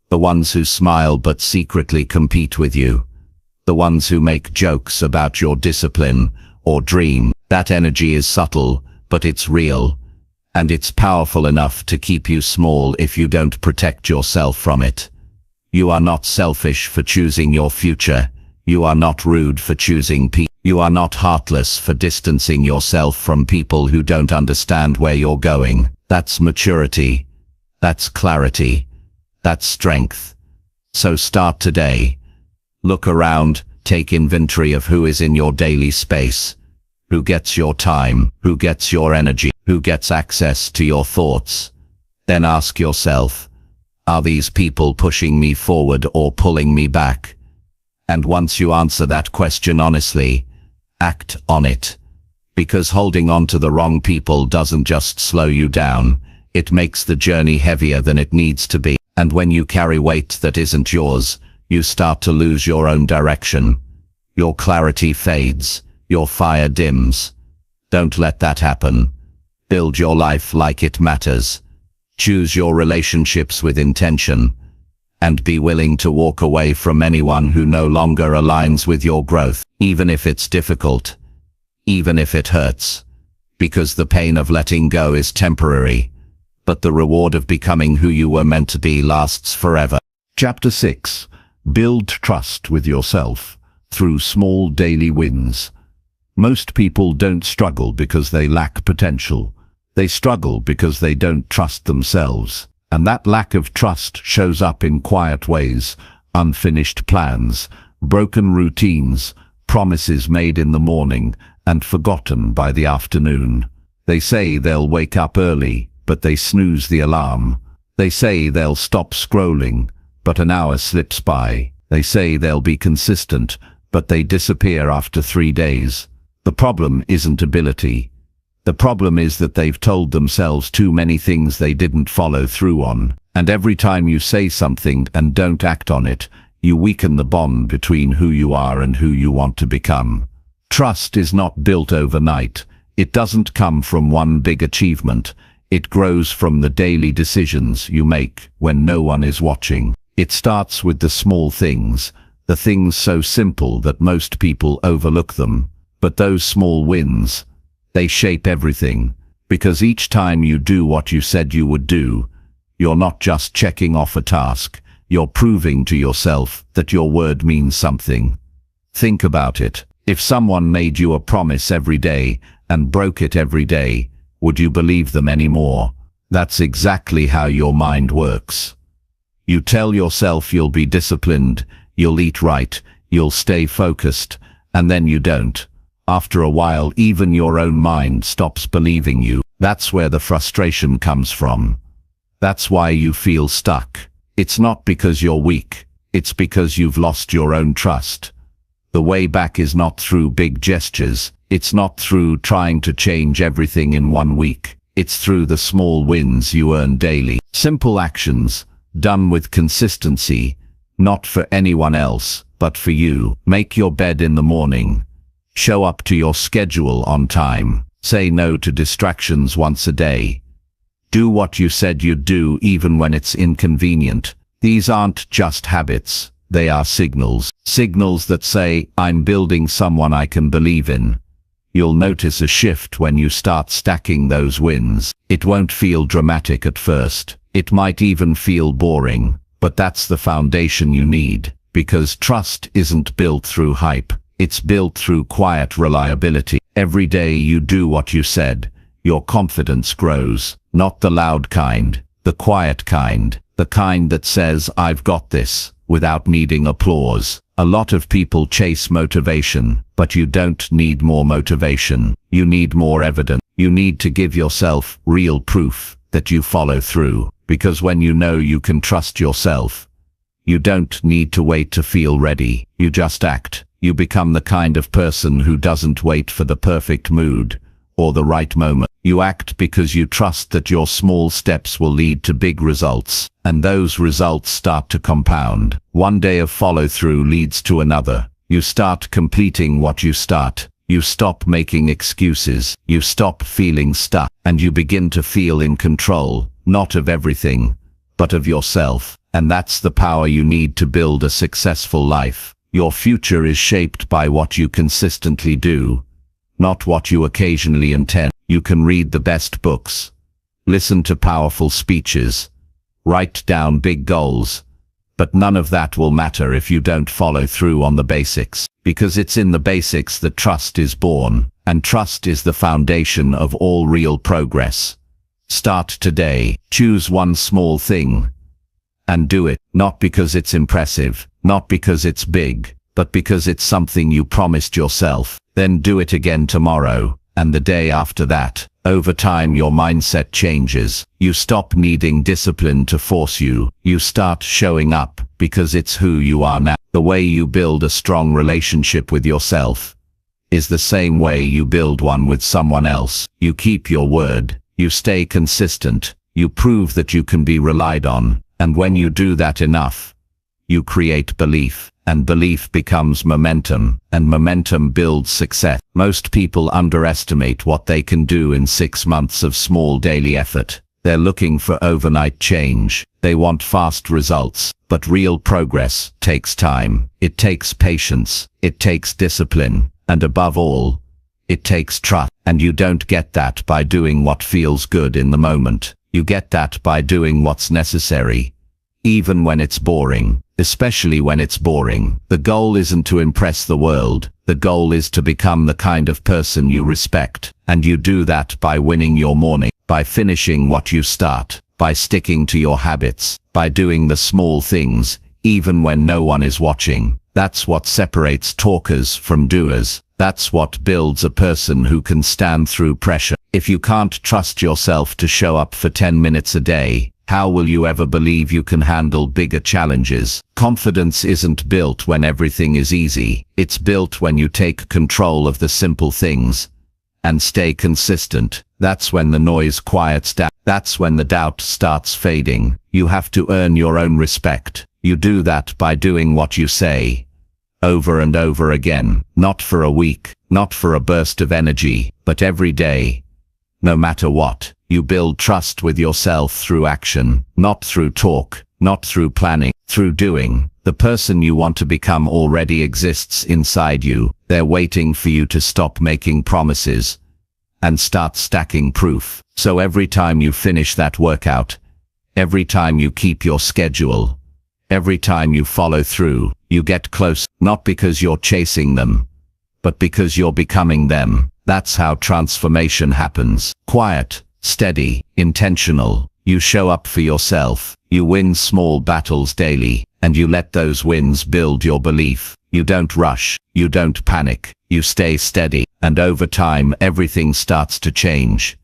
The ones who smile but secretly compete with you. The ones who make jokes about your discipline or dream. That energy is subtle, but it's real. And it's powerful enough to keep you small if you don't protect yourself from it. You are not selfish for choosing your future. You are not rude for choosing peace. You are not heartless for distancing yourself from people who don't understand where you're going. That's maturity. That's clarity. That's strength. So start today. Look around, take inventory of who is in your daily space. Who gets your time? Who gets your energy? Who gets access to your thoughts? Then ask yourself, are these people pushing me forward or pulling me back? And once you answer that question honestly, act on it. Because holding on to the wrong people doesn't just slow you down, it makes the journey heavier than it needs to be. And when you carry weight that isn't yours, you start to lose your own direction. Your clarity fades, your fire dims. Don't let that happen. Build your life like it matters. Choose your relationships with intention. And be willing to walk away from anyone who no longer aligns with your growth, even if it's difficult, even if it hurts. Because the pain of letting go is temporary, but the reward of becoming who you were meant to be lasts forever. Chapter 6. Build trust with yourself through small daily wins. Most people don't struggle because they lack potential. They struggle because they don't trust themselves. And that lack of trust shows up in quiet ways: unfinished plans, broken routines, promises made in the morning and forgotten by the afternoon. They say they'll wake up early, but they snooze the alarm. They say they'll stop scrolling, but an hour slips by. They say they'll be consistent, but they disappear after 3 days. The problem isn't ability. The problem is that they've told themselves too many things they didn't follow through on. And every time you say something and don't act on it, you weaken the bond between who you are and who you want to become. Trust is not built overnight. It doesn't come from one big achievement. It grows from the daily decisions you make when no one is watching. It starts with the small things, the things so simple that most people overlook them. But those small wins, they shape everything, because each time you do what you said you would do, you're not just checking off a task, you're proving to yourself that your word means something. Think about it. If someone made you a promise every day and broke it every day, would you believe them anymore? That's exactly how your mind works. You tell yourself you'll be disciplined, you'll eat right, you'll stay focused, and then you don't. After a while, even your own mind stops believing you. That's where the frustration comes from. That's why you feel stuck. It's not because you're weak. It's because you've lost your own trust. The way back is not through big gestures. It's not through trying to change everything in 1 week. It's through the small wins you earn daily. Simple actions, done with consistency, not for anyone else, but for you. Make your bed in the morning. Show up to your schedule on time. Say no to distractions once a day. Do what you said you'd do even when it's inconvenient. These aren't just habits. They are signals. Signals that say, I'm building someone I can believe in. You'll notice a shift when you start stacking those wins. It won't feel dramatic at first. It might even feel boring. But that's the foundation you need. Because trust isn't built through hype. It's built through quiet reliability. Every day you do what you said, your confidence grows. Not the loud kind, the quiet kind. The kind that says, I've got this, without needing applause. A lot of people chase motivation, but you don't need more motivation. You need more evidence. You need to give yourself real proof that you follow through. Because when you know you can trust yourself, you don't need to wait to feel ready. You just act. You become the kind of person who doesn't wait for the perfect mood or the right moment. You act because you trust that your small steps will lead to big results, and those results start to compound. One day of follow-through leads to another. You start completing what you start. You stop making excuses. You stop feeling stuck, and you begin to feel in control, not of everything, but of yourself. And that's the power you need to build a successful life. Your future is shaped by what you consistently do, not what you occasionally intend. You can read the best books, listen to powerful speeches, write down big goals, but none of that will matter if you don't follow through on the basics. Because it's in the basics that trust is born, and trust is the foundation of all real progress. Start today. Choose one small thing and do it, not because it's impressive, not because it's big, but because it's something you promised yourself. Then do it again tomorrow, and the day after that. Over time your mindset changes. You stop needing discipline to force you. You start showing up because it's who you are now. The way you build a strong relationship with yourself is the same way you build one with someone else. You keep your word. You stay consistent. You prove that you can be relied on. And when you do that enough, you create belief. And belief becomes momentum, and momentum builds success. Most people underestimate what they can do in 6 months of small daily effort. They're looking for overnight change. They want fast results. But real progress takes time. It takes patience. It takes discipline. And above all, it takes trust. And you don't get that by doing what feels good in the moment. You get that by doing what's necessary, even when it's boring. Especially when it's boring. The goal isn't to impress the world. The goal is to become the kind of person you respect. And you do that by winning your morning, by finishing what you start, by sticking to your habits, by doing the small things, even when no one is watching. That's what separates talkers from doers. That's what builds a person who can stand through pressure. If you can't trust yourself to show up for 10 minutes a day, how will you ever believe you can handle bigger challenges? Confidence isn't built when everything is easy. It's built when you take control of the simple things and stay consistent. That's when the noise quiets down. That's when the doubt starts fading. You have to earn your own respect. You do that by doing what you say, over and over again, not for a week, not for a burst of energy, but every day. No matter what, you build trust with yourself through action, not through talk, not through planning, through doing. The person you want to become already exists inside you. They're waiting for you to stop making promises and start stacking proof. So every time you finish that workout, every time you keep your schedule, every time you follow through, you get close, not because you're chasing them, but because you're becoming them. That's how transformation happens. Quiet, steady, intentional. You show up for yourself. You win small battles daily, and you let those wins build your belief. You don't rush. You don't panic. You stay steady, and over time everything starts to change.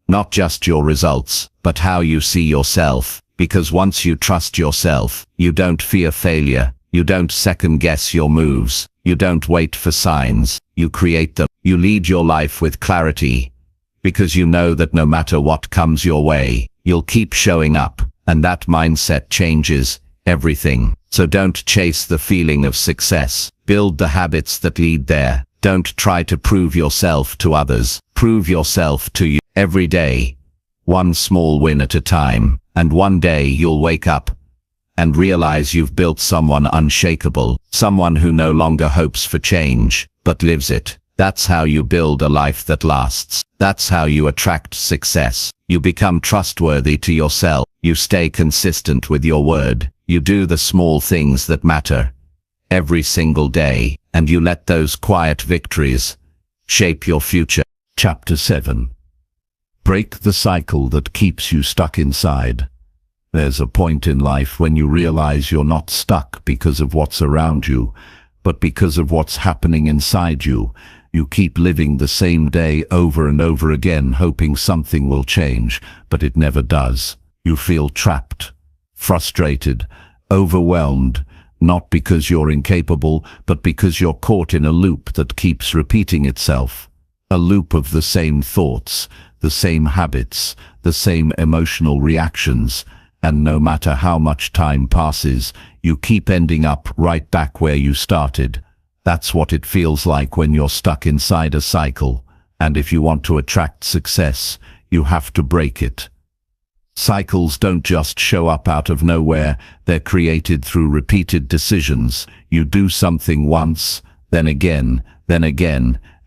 Not just your results, but how you see yourself. Because once you trust yourself, you don't fear failure. You don't second-guess your moves. You don't wait for signs. You create them. You lead your life with clarity, because you know that no matter what comes your way, you'll keep showing up, and that mindset changes everything. So don't chase the feeling of success. Build the habits that lead there. Don't try to prove yourself to others. Prove yourself to you every day, one small win at a time, and one day you'll wake up and realize you've built someone unshakable, someone who no longer hopes for change, but lives it. That's how you build a life that lasts. That's how you attract success. You become trustworthy to yourself. You stay consistent with your word. You do the small things that matter every single day, and you let those quiet victories shape your future. Chapter 7. Break the cycle that keeps you stuck inside. There's a point in life when you realize you're not stuck because of what's around you, but because of what's happening inside you. You keep living the same day over and over again, hoping something will change, but it never does. You feel trapped, frustrated, overwhelmed, not because you're incapable, but because you're caught in a loop that keeps repeating itself. A loop of the same thoughts, the same habits, the same emotional reactions, and no matter how much time passes, you keep ending up right back where you started. That's what it feels like when you're stuck inside a cycle, and if you want to attract success, you have to break it. Cycles don't just show up out of nowhere, they're created through repeated decisions. You do something once, then again,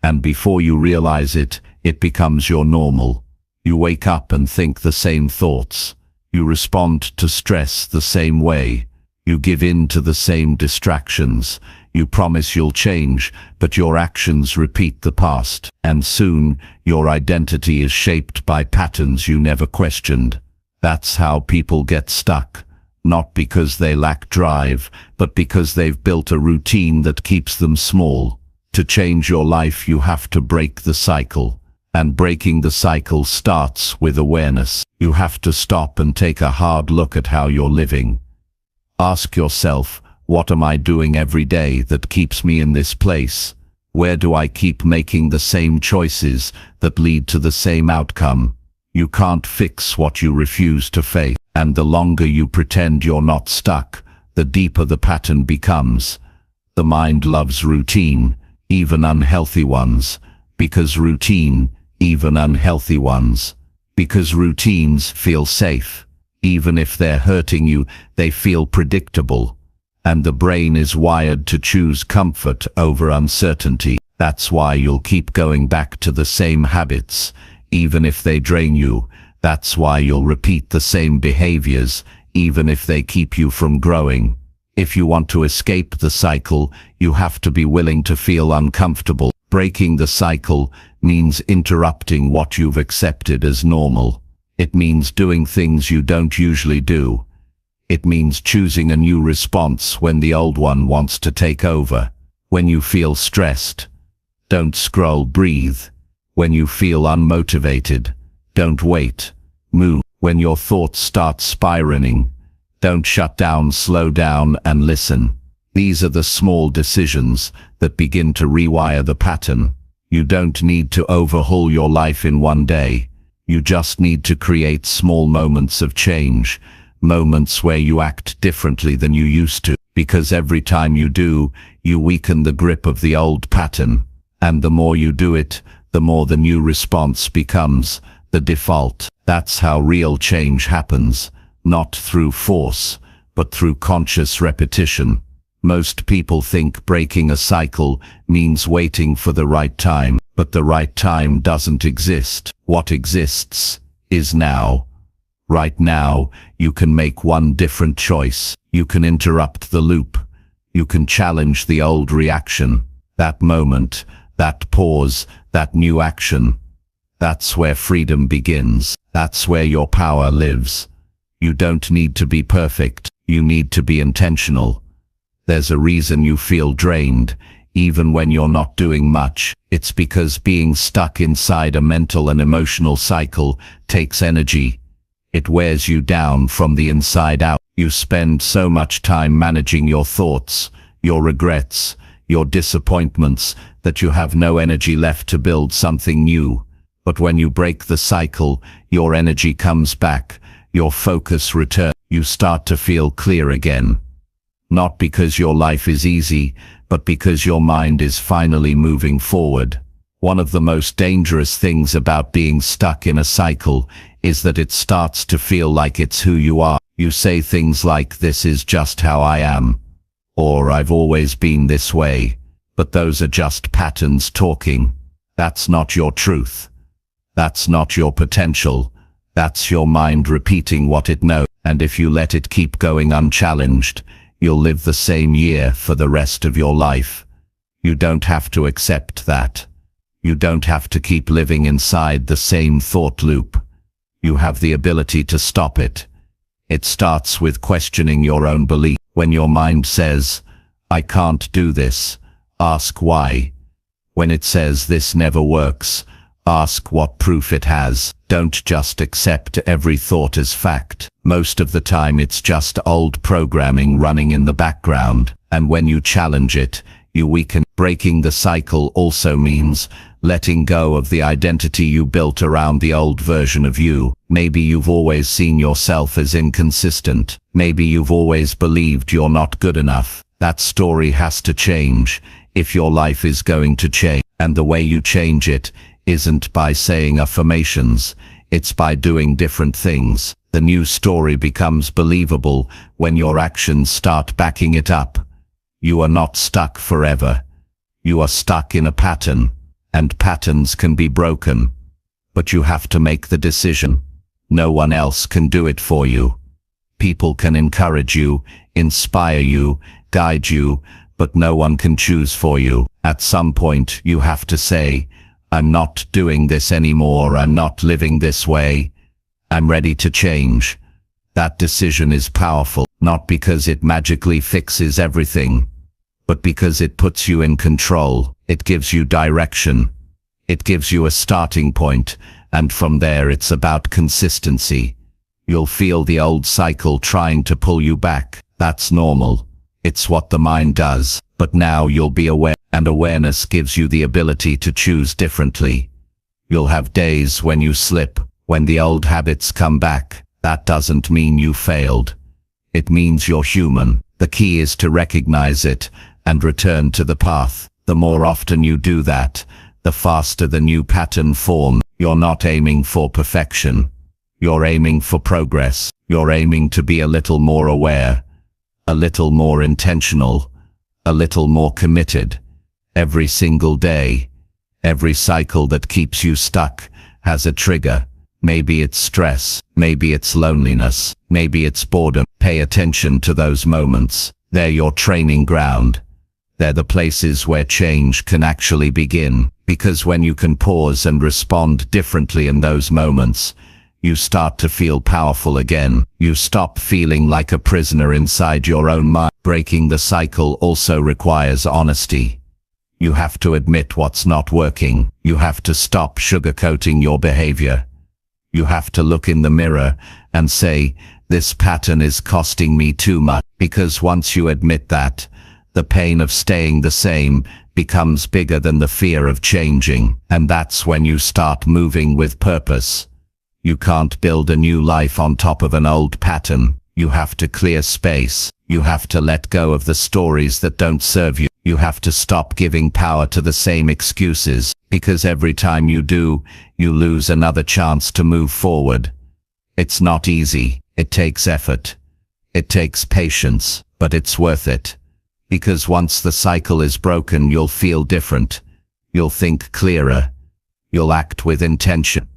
and before you realize it, it becomes your normal. You wake up and think the same thoughts. You respond to stress the same way. You give in to the same distractions. You promise you'll change, but your actions repeat the past. And soon, your identity is shaped by patterns you never questioned. That's how people get stuck. Not because they lack drive, but because they've built a routine that keeps them small. To change your life, you have to break the cycle. And breaking the cycle starts with awareness. You have to stop and take a hard look at how you're living. Ask yourself, what am I doing every day that keeps me in this place? Where do I keep making the same choices that lead to the same outcome? You can't fix what you refuse to face, and the longer you pretend you're not stuck, the deeper the pattern becomes. The mind loves routine, even unhealthy ones, because routines feel safe. Even if they're hurting you, they feel predictable. And the brain is wired to choose comfort over uncertainty. That's why you'll keep going back to the same habits, even if they drain you. That's why you'll repeat the same behaviors, even if they keep you from growing. If you want to escape the cycle, you have to be willing to feel uncomfortable. Breaking the cycle means interrupting what you've accepted as normal. It means doing things you don't usually do. It means choosing a new response when the old one wants to take over. When you feel stressed, don't scroll, breathe. When you feel unmotivated, don't wait. Move. When your thoughts start spiraling, don't shut down, slow down and listen. These are the small decisions that begin to rewire the pattern. You don't need to overhaul your life in one day. You just need to create small moments of change, moments where you act differently than you used to, because every time you do, you weaken the grip of the old pattern. And the more you do it, the more the new response becomes the default. That's how real change happens, not through force, but through conscious repetition. Most people think breaking a cycle means waiting for the right time, but the right time doesn't exist. What exists is now. Right now, you can make one different choice. You can interrupt the loop. You can challenge the old reaction. That moment, that pause, that new action. That's where freedom begins. That's where your power lives. You don't need to be perfect. You need to be intentional. There's a reason you feel drained, even when you're not doing much. It's because being stuck inside a mental and emotional cycle takes energy. It wears you down from the inside out. You spend so much time managing your thoughts, your regrets, your disappointments, that you have no energy left to build something new. But when you break the cycle, your energy comes back, your focus returns. You start to feel clear again. Not because your life is easy, but because your mind is finally moving forward. One of the most dangerous things about being stuck in a cycle is that it starts to feel like it's who you are. You say things like, "This is just how I am," or "I've always been this way." But those are just patterns talking. That's not your truth. That's not your potential. That's your mind repeating what it knows. And if you let it keep going unchallenged, you'll live the same year for the rest of your life. You don't have to accept that. You don't have to keep living inside the same thought loop. You have the ability to stop it. It starts with questioning your own belief. When your mind says, "I can't do this," ask why. When it says this never works, ask what proof it has. Don't just accept every thought as fact. Most of the time it's just old programming running in the background, and when you challenge it, you weaken. Breaking the cycle also means letting go of the identity you built around the old version of you. Maybe you've always seen yourself as inconsistent. Maybe you've always believed you're not good enough. That story has to change if your life is going to change. And the way you change it isn't by saying affirmations, it's by doing different things. The new story becomes believable when your actions start backing it up. You are not stuck forever. You are stuck in a pattern, and patterns can be broken. But you have to make the decision. No one else can do it for you. People can encourage you, inspire you, guide you, but no one can choose for you. At some point, you have to say, "I'm not doing this anymore. I'm not living this way. I'm ready to change." That decision is powerful, not because it magically fixes everything, but because it puts you in control. It gives you direction. It gives you a starting point, and from there it's about consistency. You'll feel the old cycle trying to pull you back. That's normal. It's what the mind does. But now you'll be aware, and awareness gives you the ability to choose differently. You'll have days when you slip, when the old habits come back. That doesn't mean you failed. It means you're human. The key is to recognize it and return to the path. The more often you do that, the faster the new pattern forms. You're not aiming for perfection. You're aiming for progress. You're aiming to be a little more aware, a little more intentional, a little more committed. Every single day, every cycle that keeps you stuck has a trigger. Maybe it's stress, maybe it's loneliness, maybe it's boredom. Pay attention to those moments. They're your training ground. They're the places where change can actually begin. Because when you can pause and respond differently in those moments, you start to feel powerful again. You stop feeling like a prisoner inside your own mind. Breaking the cycle also requires honesty. You have to admit what's not working. You have to stop sugarcoating your behavior. You have to look in the mirror and say, this pattern is costing me too much. Because once you admit that, the pain of staying the same becomes bigger than the fear of changing. And that's when you start moving with purpose. You can't build a new life on top of an old pattern. You have to clear space. You have to let go of the stories that don't serve you. You have to stop giving power to the same excuses, because every time you do, you lose another chance to move forward. It's not easy. It takes effort. It takes patience, but it's worth it. Because once the cycle is broken, you'll feel different. You'll think clearer. You'll act with intention.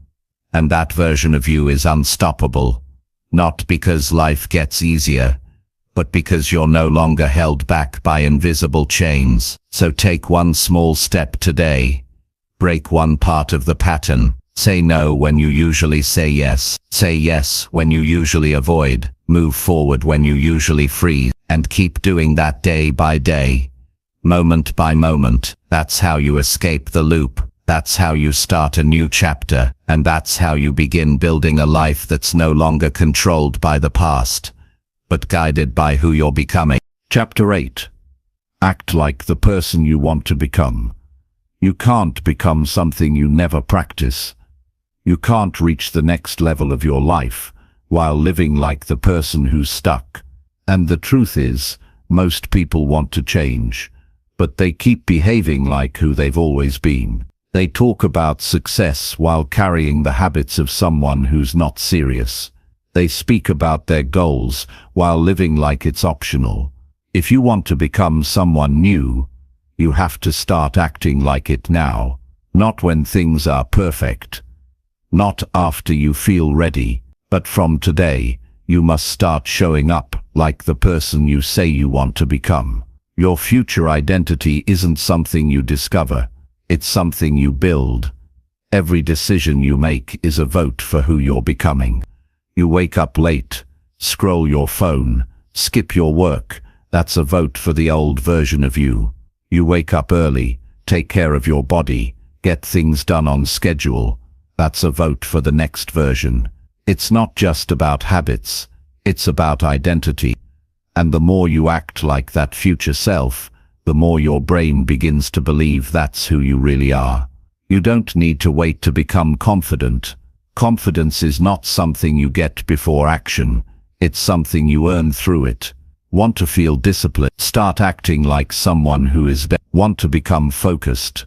And that version of you is unstoppable. Not because life gets easier, but because you're no longer held back by invisible chains. So take one small step today. Break one part of the pattern. Say no when you usually say yes. Say yes when you usually avoid. Move forward when you usually freeze. And keep doing that day by day. Moment by moment. That's how you escape the loop. That's how you start a new chapter. And that's how you begin building a life that's no longer controlled by the past, but guided by who you're becoming. Chapter 8. Act like the person you want to become. You can't become something you never practice. You can't reach the next level of your life while living like the person who's stuck. And the truth is, most people want to change, but they keep behaving like who they've always been. They talk about success while carrying the habits of someone who's not serious. They speak about their goals while living like it's optional. If you want to become someone new, you have to start acting like it now, not when things are perfect, not after you feel ready, but from today. You must start showing up like the person you say you want to become. Your future identity isn't something you discover. It's something you build. Every decision you make is a vote for who you're becoming. You wake up late, scroll your phone, skip your work. That's a vote for the old version of you. You wake up early, take care of your body, get things done on schedule. That's a vote for the next version. It's not just about habits, it's about identity. And the more you act like that future self, the more your brain begins to believe that's who you really are. You don't need to wait to become confident. Confidence is not something you get before action. It's something you earn through it. Want to feel disciplined? Start acting like someone who is better. Want to become focused?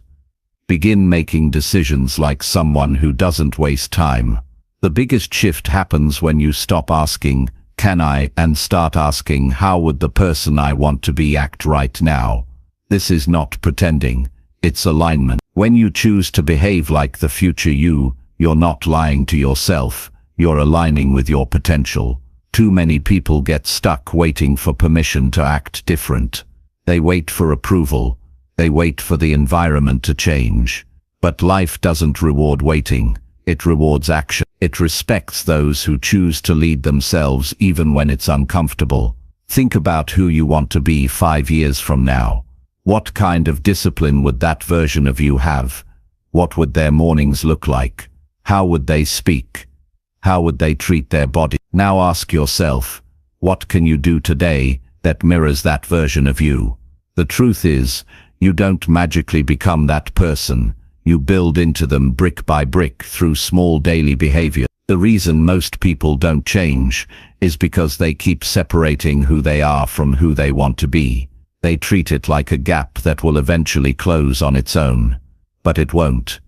Begin making decisions like someone who doesn't waste time. The biggest shift happens when you stop asking, "Can I?" and start asking, "How would the person I want to be act right now?" This is not pretending, it's alignment. When you choose to behave like the future you, you're not lying to yourself, you're aligning with your potential. Too many people get stuck waiting for permission to act different. They wait for approval, they wait for the environment to change. But life doesn't reward waiting, it rewards action. It respects those who choose to lead themselves even when it's uncomfortable. Think about who you want to be 5 years from now. What kind of discipline would that version of you have? What would their mornings look like? How would they speak? How would they treat their body? Now ask yourself, what can you do today that mirrors that version of you? The truth is, you don't magically become that person. You build into them brick by brick through small daily behavior. The reason most people don't change is because they keep separating who they are from who they want to be. They treat it like a gap that will eventually close on its own. But it won't.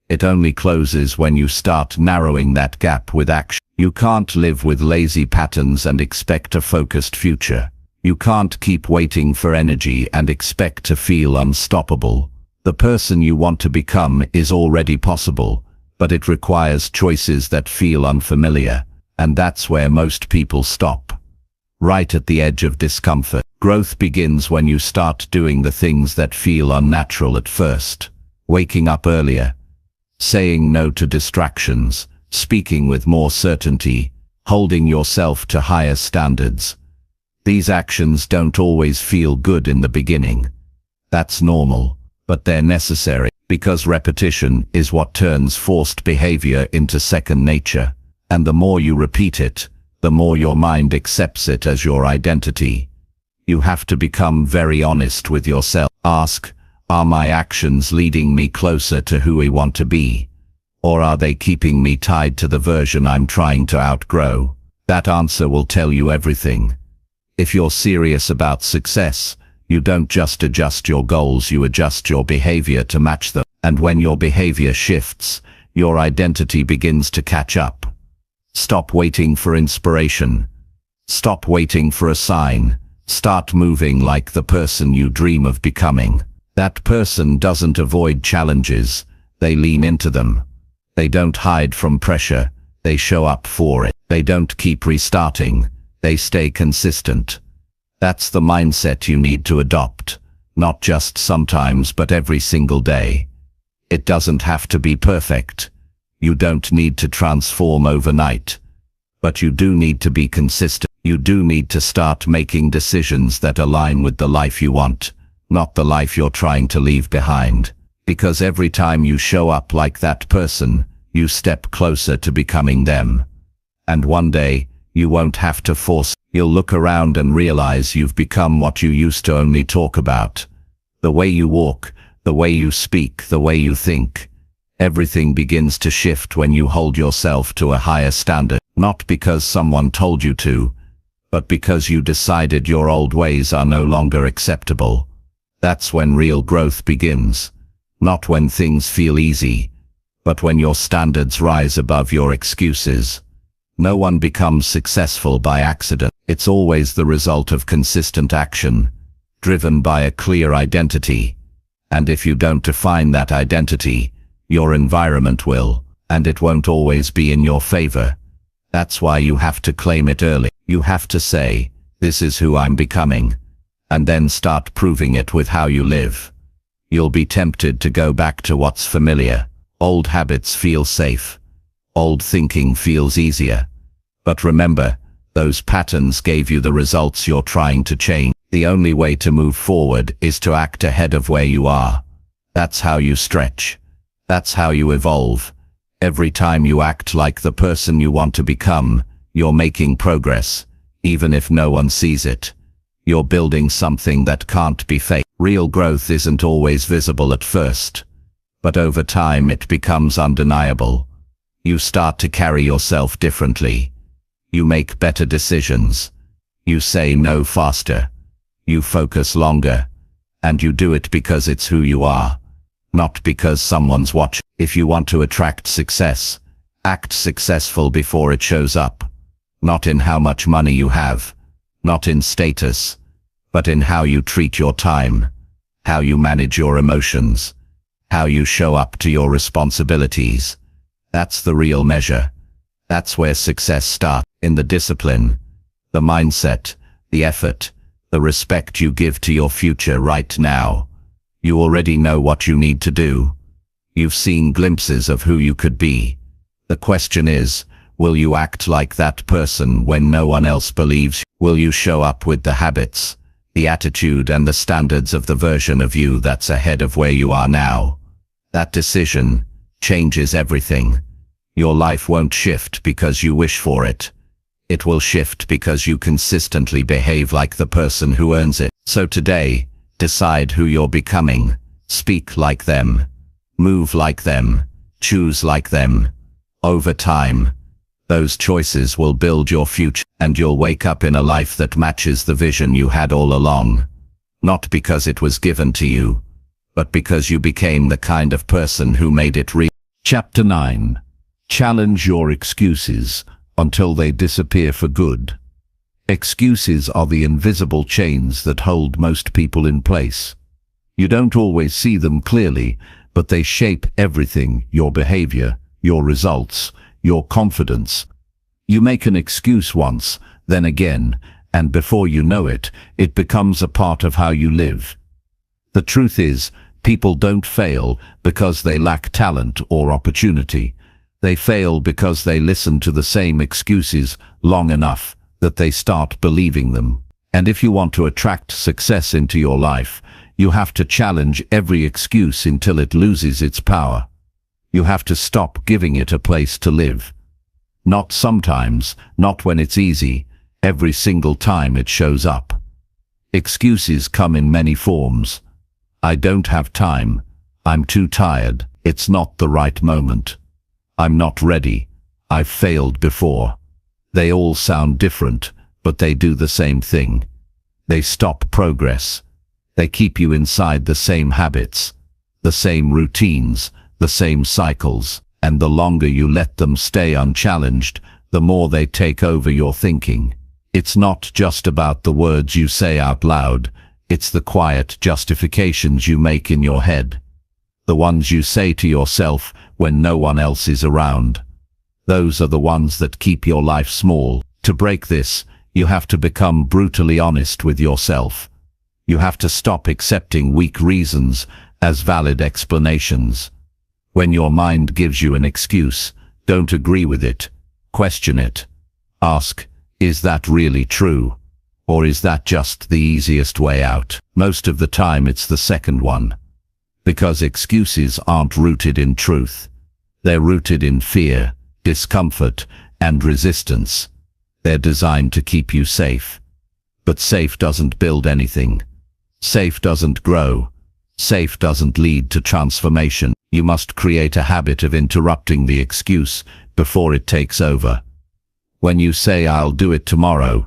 It only closes when you start narrowing that gap with action. You can't live with lazy patterns and expect a focused future. You can't keep waiting for energy and expect to feel unstoppable. The person you want to become is already possible, but it requires choices that feel unfamiliar, and that's where most people stop. Right at the edge of discomfort. Growth begins when you start doing the things that feel unnatural at first. Waking up earlier, saying no to distractions, speaking with more certainty, holding yourself to higher standards. These actions don't always feel good in the beginning. That's normal. but they're necessary, because repetition is what turns forced behavior into second nature. And the more you repeat it, the more your mind accepts it as your identity. You have to become very honest with yourself. Ask, are my actions leading me closer to who I want to be? Or are they keeping me tied to the version I'm trying to outgrow? That answer will tell you everything. If you're serious about success, you don't just adjust your goals, you adjust your behavior to match them. And when your behavior shifts, your identity begins to catch up. Stop waiting for inspiration. Stop waiting for a sign. Start moving like the person you dream of becoming. That person doesn't avoid challenges, they lean into them. They don't hide from pressure, they show up for it. They don't keep restarting, they stay consistent. That's the mindset you need to adopt, not just sometimes but every single day. It doesn't have to be perfect. You don't need to transform overnight. But you do need to be consistent. You do need to start making decisions that align with the life you want, not the life you're trying to leave behind. Because every time you show up like that person, you step closer to becoming them. And one day, you won't have to force. You'll look around and realize you've become what you used to only talk about. The way you walk, the way you speak, the way you think. Everything begins to shift when you hold yourself to a higher standard, not because someone told you to, but because you decided your old ways are no longer acceptable. That's when real growth begins. Not when things feel easy, but when your standards rise above your excuses. No one becomes successful by accident. It's always the result of consistent action, driven by a clear identity. And if you don't define that identity, your environment will, and it won't always be in your favor. That's why you have to claim it early. You have to say, this is who I'm becoming, and then start proving it with how you live. You'll be tempted to go back to what's familiar. Old habits feel safe. Old thinking feels easier. But remember, those patterns gave you the results you're trying to change. The only way to move forward is to act ahead of where you are. That's how you stretch. That's how you evolve. Every time you act like the person you want to become, you're making progress, even if no one sees it. You're building something that can't be faked. Real growth isn't always visible at first, but over time it becomes undeniable. You start to carry yourself differently. You make better decisions. You say no faster. You focus longer. And you do it because it's who you are, not because someone's watching. If you want to attract success, act successful before it shows up. Not in how much money you have, not in status, but in how you treat your time, how you manage your emotions, how you show up to your responsibilities. That's the real measure. That's where success starts, in the discipline, the mindset, the effort, the respect you give to your future right now. You already know what you need to do. You've seen glimpses of who you could be. The question is, will you act like that person when no one else believes you? Will you show up with the habits, the attitude and the standards of the version of you that's ahead of where you are now? That decision changes everything. Your life won't shift because you wish for it. It will shift because you consistently behave like the person who earns it. So today, decide who you're becoming. Speak like them. Move like them. Choose like them. Over time, those choices will build your future, and you'll wake up in a life that matches the vision you had all along. Not because it was given to you, but because you became the kind of person who made it real. Chapter 9. Challenge your excuses until they disappear for good. Excuses are the invisible chains that hold most people in place. You don't always see them clearly, but they shape everything: your behavior, your results, your confidence. You make an excuse once, then again, and before you know it, it becomes a part of how you live. The truth is, people don't fail because they lack talent or opportunity. They fail because they listen to the same excuses long enough that they start believing them. And if you want to attract success into your life, You have to challenge every excuse until it loses its power. You have to stop giving it a place to live. Not sometimes, not when it's easy, every single time it shows up. Excuses come in many forms. I don't have time. I'm too tired. It's not the right moment. I'm not ready. I've failed before. They all sound different, but they do the same thing. They stop progress. They keep you inside the same habits, the same routines, the same cycles, and the longer you let them stay unchallenged, the more they take over your thinking. It's not just about the words you say out loud, it's the quiet justifications you make in your head. The ones you say to yourself when no one else is around. Those are the ones that keep your life small. To break this, you have to become brutally honest with yourself. You have to stop accepting weak reasons as valid explanations. When your mind gives you an excuse, don't agree with it. Question it. Ask, is that really true? Or is that just the easiest way out? Most of the time it's the second one. Because excuses aren't rooted in truth. They're rooted in fear, discomfort, and resistance. They're designed to keep you safe. But safe doesn't build anything. Safe doesn't grow. Safe doesn't lead to transformation. You must create a habit of interrupting the excuse before it takes over. When you say I'll do it tomorrow,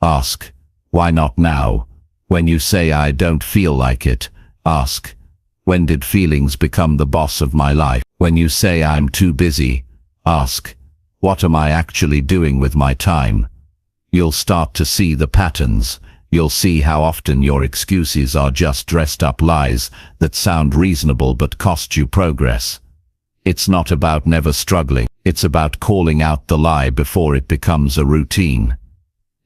ask, why not now? When you say I don't feel like it, ask, when did feelings become the boss of my life? When you say I'm too busy, ask, what am I actually doing with my time? You'll start to see the patterns. You'll see how often your excuses are just dressed up lies that sound reasonable but cost you progress. It's not about never struggling. It's about calling out the lie before it becomes a routine.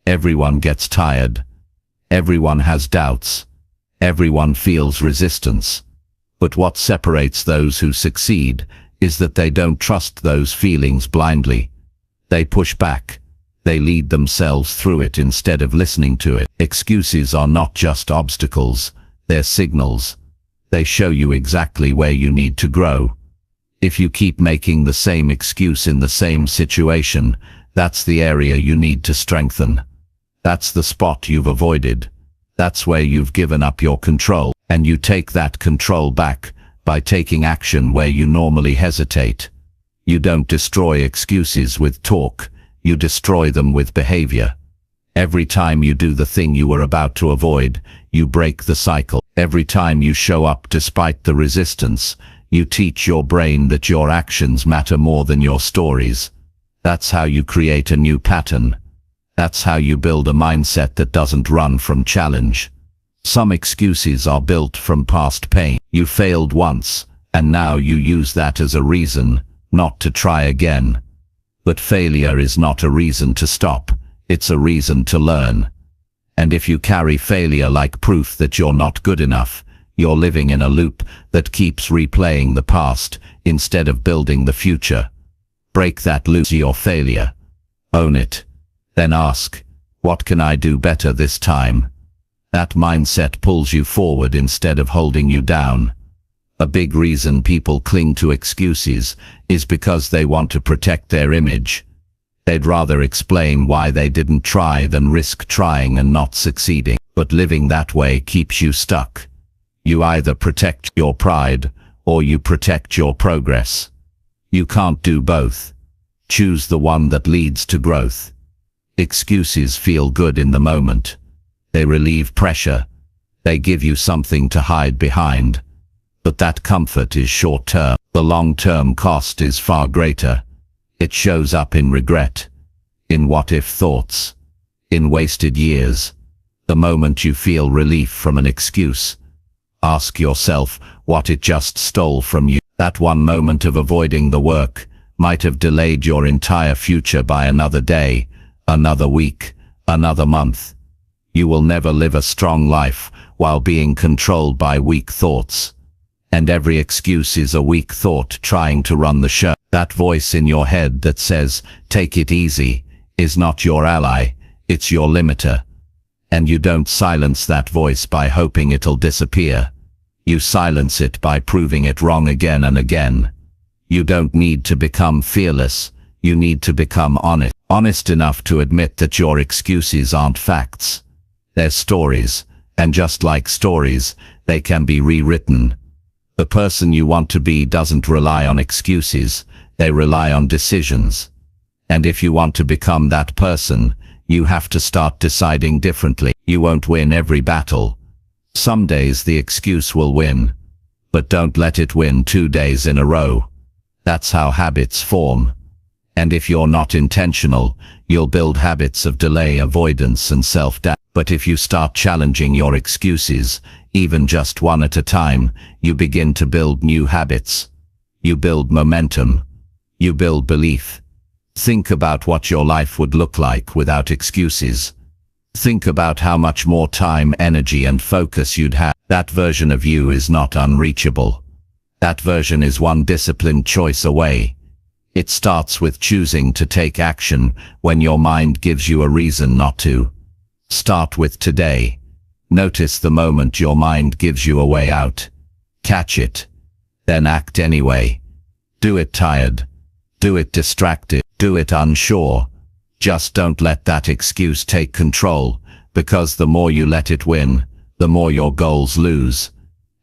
Everyone gets tired. Everyone has doubts. Everyone feels resistance. But what separates those who succeed is that they don't trust those feelings blindly. They push back. They lead themselves through it instead of listening to it. Excuses are not just obstacles, they're signals. They show you exactly where you need to grow. If you keep making the same excuse in the same situation, that's the area you need to strengthen. That's the spot you've avoided. That's where you've given up your control, and you take that control back by taking action where you normally hesitate. You don't destroy excuses with talk. You destroy them with behavior. Every time you do the thing you were about to avoid, you break the cycle. Every time you show up despite the resistance, you teach your brain that your actions matter more than your stories. That's how you create a new pattern. That's how you build a mindset that doesn't run from challenge. Some excuses are built from past pain. You failed once, and now you use that as a reason not to try again. But failure is not a reason to stop, it's a reason to learn. And if you carry failure like proof that you're not good enough, you're living in a loop that keeps replaying the past instead of building the future. Break that loop. Your failure. Own it. Then ask, what can I do better this time? That mindset pulls you forward instead of holding you down. A big reason people cling to excuses is because they want to protect their image. They'd rather explain why they didn't try than risk trying and not succeeding. But living that way keeps you stuck. You either protect your pride or you protect your progress. You can't do both. Choose the one that leads to growth. Excuses feel good in the moment. They relieve pressure. They give you something to hide behind. But that comfort is short-term. The long-term cost is far greater. It shows up in regret, in what-if thoughts, in wasted years. The moment you feel relief from an excuse, ask yourself what it just stole from you. That one moment of avoiding the work might have delayed your entire future by another day, another week, another month. You will never live a strong life while being controlled by weak thoughts. And every excuse is a weak thought trying to run the show. That voice in your head that says, take it easy, is not your ally, it's your limiter. And you don't silence that voice by hoping it'll disappear. You silence it by proving it wrong again and again. You don't need to become fearless. You need to become honest. Honest enough to admit that your excuses aren't facts. They're stories, and just like stories, they can be rewritten. The person you want to be doesn't rely on excuses, they rely on decisions. And if you want to become that person, you have to start deciding differently. You won't win every battle. Some days the excuse will win, but don't let it win 2 days in a row. That's how habits form. And if you're not intentional, you'll build habits of delay, avoidance, and self-doubt. But if you start challenging your excuses, even just one at a time, you begin to build new habits. You build momentum. You build belief. Think about what your life would look like without excuses. Think about how much more time, energy, and focus you'd have. That version of you is not unreachable. That version is one disciplined choice away. It starts with choosing to take action when your mind gives you a reason not to. Start with today. Notice the moment your mind gives you a way out. Catch it. Then act anyway. Do it tired. Do it distracted. Do it unsure. Just don't let that excuse take control, because the more you let it win, the more your goals lose.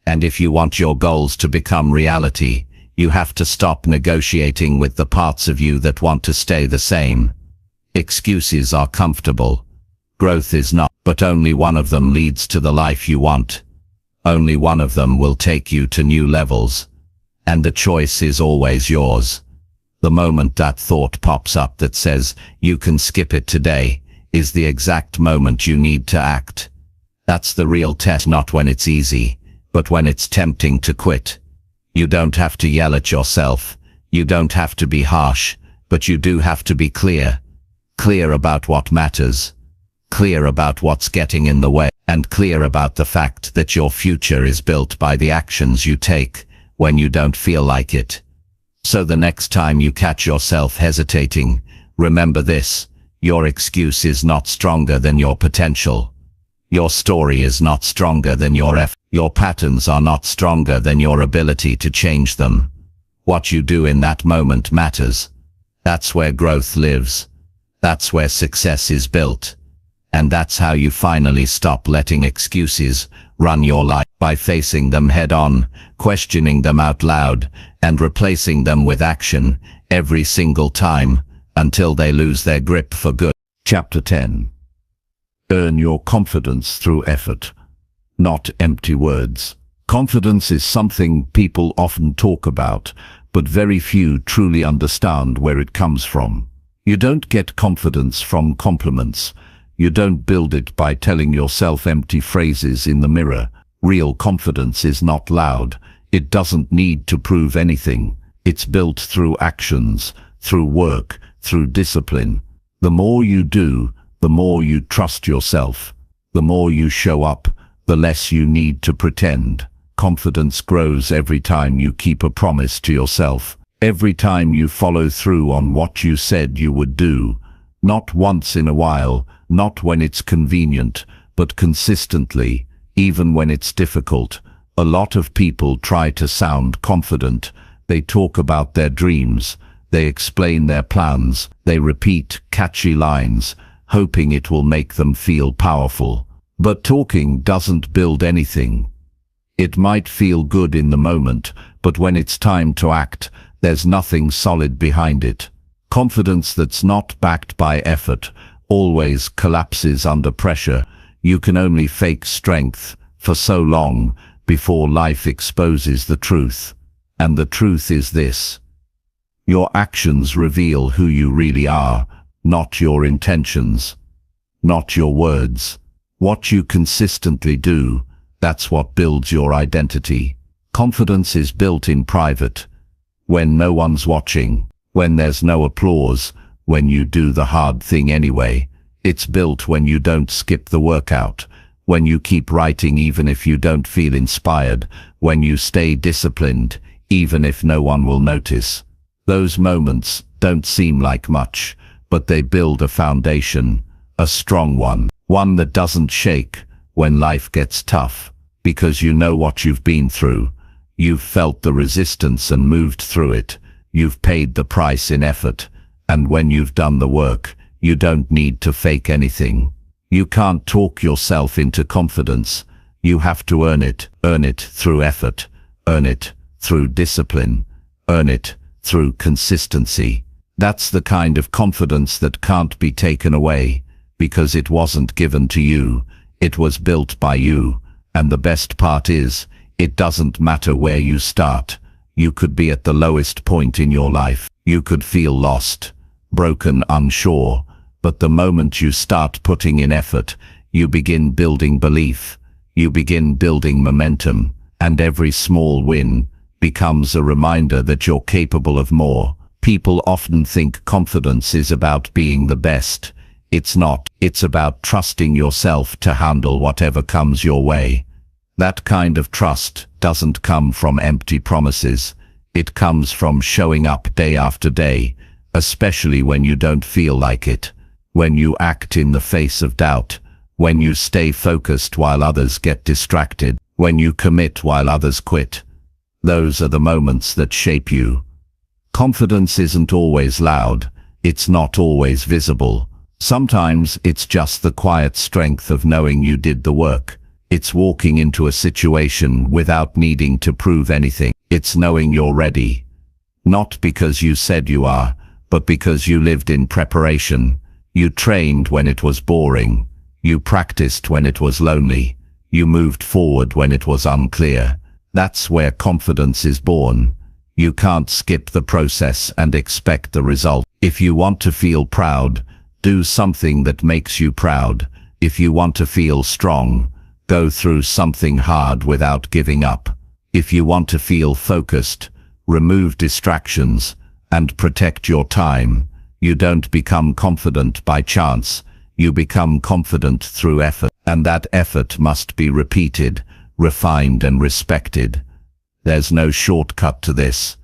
And if you want your goals to become reality, you have to stop negotiating with the parts of you that want to stay the same. Excuses are comfortable. Growth is not, but only one of them leads to the life you want. Only one of them will take you to new levels. And the choice is always yours. The moment that thought pops up that says, you can skip it today, is the exact moment you need to act. That's the real test, not when it's easy, but when it's tempting to quit. You don't have to yell at yourself. You don't have to be harsh, but you do have to be clear. Clear about what matters. Clear about what's getting in the way, and clear about the fact that your future is built by the actions you take when you don't feel like it. So the next time you catch yourself hesitating, remember this: your excuse is not stronger than your potential. Your story is not stronger than your effort. Your patterns are not stronger than your ability to change them. What you do in that moment matters. That's where growth lives. That's where success is built. And that's how you finally stop letting excuses run your life, by facing them head on, questioning them out loud, and replacing them with action every single time until they lose their grip for good. Chapter 10. Earn your confidence through effort, not empty words. Confidence is something people often talk about, but very few truly understand where it comes from. You don't get confidence from compliments. You don't build it by telling yourself empty phrases in the mirror. Real confidence is not loud. It doesn't need to prove anything. It's built through actions, through work, through discipline. The more you do, the more you trust yourself. The more you show up, the less you need to pretend. Confidence grows every time you keep a promise to yourself. Every time you follow through on what you said you would do. Not once in a while, not when it's convenient, but consistently, even when it's difficult. A lot of people try to sound confident. They talk about their dreams. They explain their plans. They repeat catchy lines, hoping it will make them feel powerful. But talking doesn't build anything. It might feel good in the moment, but when it's time to act, there's nothing solid behind it. Confidence that's not backed by effort always collapses under pressure. You can only fake strength for so long before life exposes the truth. And the truth is this: your actions reveal who you really are, not your intentions, not your words. What you consistently do, that's what builds your identity. Confidence is built in private, when no one's watching, when there's no applause, when you do the hard thing anyway. It's built when you don't skip the workout, when you keep writing even if you don't feel inspired, when you stay disciplined even if no one will notice. Those moments don't seem like much, but they build a foundation, a strong one. One that doesn't shake when life gets tough, because you know what you've been through. You've felt the resistance and moved through it. You've paid the price in effort, and when you've done the work, you don't need to fake anything. You can't talk yourself into confidence. You have to earn it through effort, earn it through discipline, earn it through consistency. That's the kind of confidence that can't be taken away, because it wasn't given to you, it was built by you. And the best part is, it doesn't matter where you start. You could be at the lowest point in your life. You could feel lost, broken, unsure. But the moment you start putting in effort, you begin building belief. You begin building momentum. And every small win becomes a reminder that you're capable of more. People often think confidence is about being the best. It's not. It's about trusting yourself to handle whatever comes your way. That kind of trust doesn't come from empty promises. It comes from showing up day after day, especially when you don't feel like it, when you act in the face of doubt, when you stay focused while others get distracted, when you commit while others quit. Those are the moments that shape you. Confidence isn't always loud. It's not always visible. Sometimes it's just the quiet strength of knowing you did the work. It's walking into a situation without needing to prove anything. It's knowing you're ready. Not because you said you are, but because you lived in preparation. You trained when it was boring. You practiced when it was lonely. You moved forward when it was unclear. That's where confidence is born. You can't skip the process and expect the result. If you want to feel proud, do something that makes you proud. If you want to feel strong, go through something hard without giving up. If you want to feel focused, remove distractions and protect your time. You don't become confident by chance. You become confident through effort, and that effort must be repeated, refined and respected. There's no shortcut to this.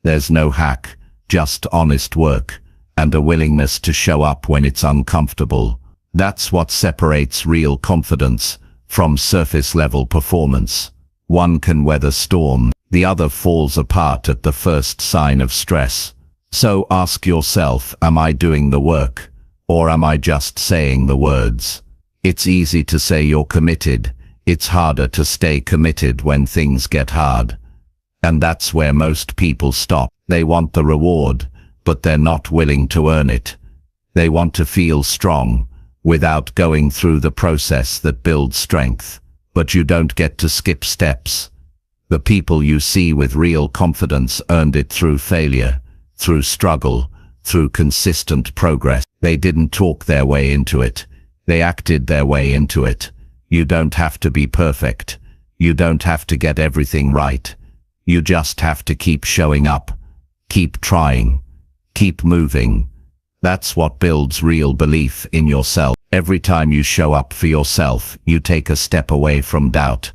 There's no hack, just honest work and a willingness to show up when it's uncomfortable. That's what separates real confidence from surface-level performance. One can weather storm, the other falls apart at the first sign of stress. So ask yourself, am I doing the work, or am I just saying the words? It's easy to say you're committed. It's harder to stay committed when things get hard. And that's where most people stop. They want the reward, but they're not willing to earn it. They want to feel strong, without going through the process that builds strength. But you don't get to skip steps. The people you see with real confidence earned it through failure, through struggle, through consistent progress. They didn't talk their way into it. They acted their way into it. You don't have to be perfect. You don't have to get everything right. You just have to keep showing up, keep trying, keep moving. That's what builds real belief in yourself. Every time you show up for yourself, you take a step away from doubt.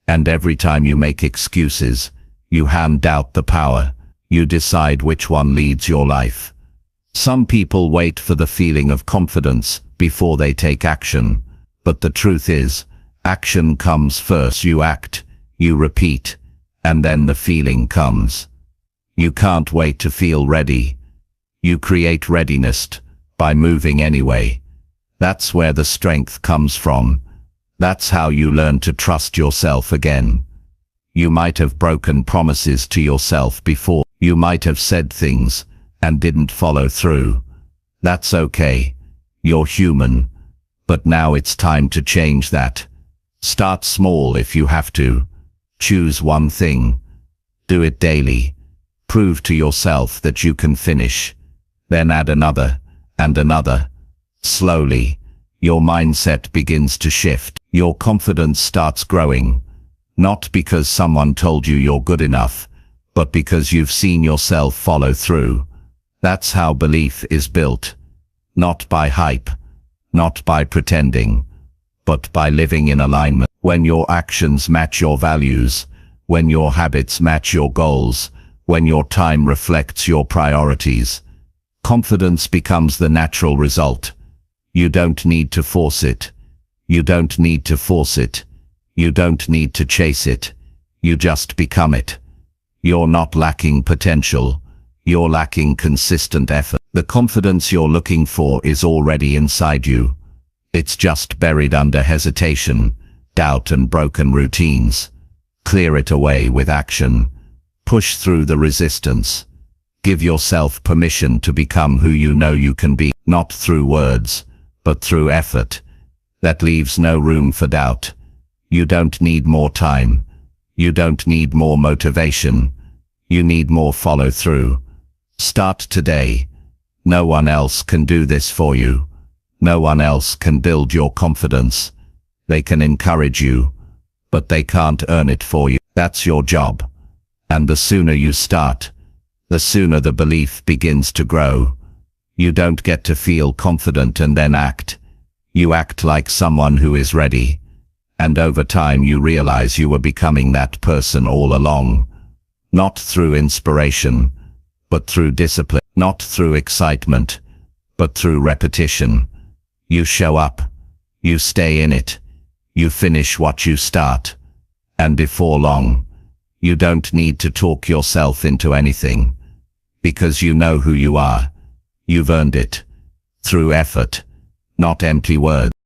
And every time you make excuses, you hand doubt the power. You decide which one leads your life. Some people wait for the feeling of confidence before they take action. But the truth is, action comes first. You act, you repeat, and then the feeling comes. You can't wait to feel ready. You create readiness by moving anyway. That's where the strength comes from. That's how you learn to trust yourself again. You might have broken promises to yourself before. You might have said things and didn't follow through. That's okay. You're human. But now it's time to change that. Start small if you have to. Choose one thing. Do it daily. Prove to yourself that you can finish. Then add another, and another. Slowly, your mindset begins to shift. Your confidence starts growing. Not because someone told you you're good enough, but because you've seen yourself follow through. That's how belief is built. Not by hype, not by pretending, but by living in alignment. When your actions match your values, when your habits match your goals, when your time reflects your priorities, confidence becomes the natural result. You don't need to force it. You don't need to force it. You don't need to chase it. You just become it. You're not lacking potential. You're lacking consistent effort. The confidence you're looking for is already inside you. It's just buried under hesitation, doubt and broken routines. Clear it away with action. Push through the resistance. Give yourself permission to become who you know you can be, not through words, but through effort. That leaves no room for doubt. You don't need more time. You don't need more motivation. You need more follow-through. Start today. No one else can do this for you. No one else can build your confidence. They can encourage you, but they can't earn it for you. That's your job. And the sooner you start, the sooner the belief begins to grow. You don't get to feel confident and then act. You act like someone who is ready. And over time you realize you were becoming that person all along. Not through inspiration, but through discipline. Not through excitement, but through repetition. You show up. You stay in it. You finish what you start. And before long, you don't need to talk yourself into anything. Because you know who you are. You've earned it. Through effort, not empty words.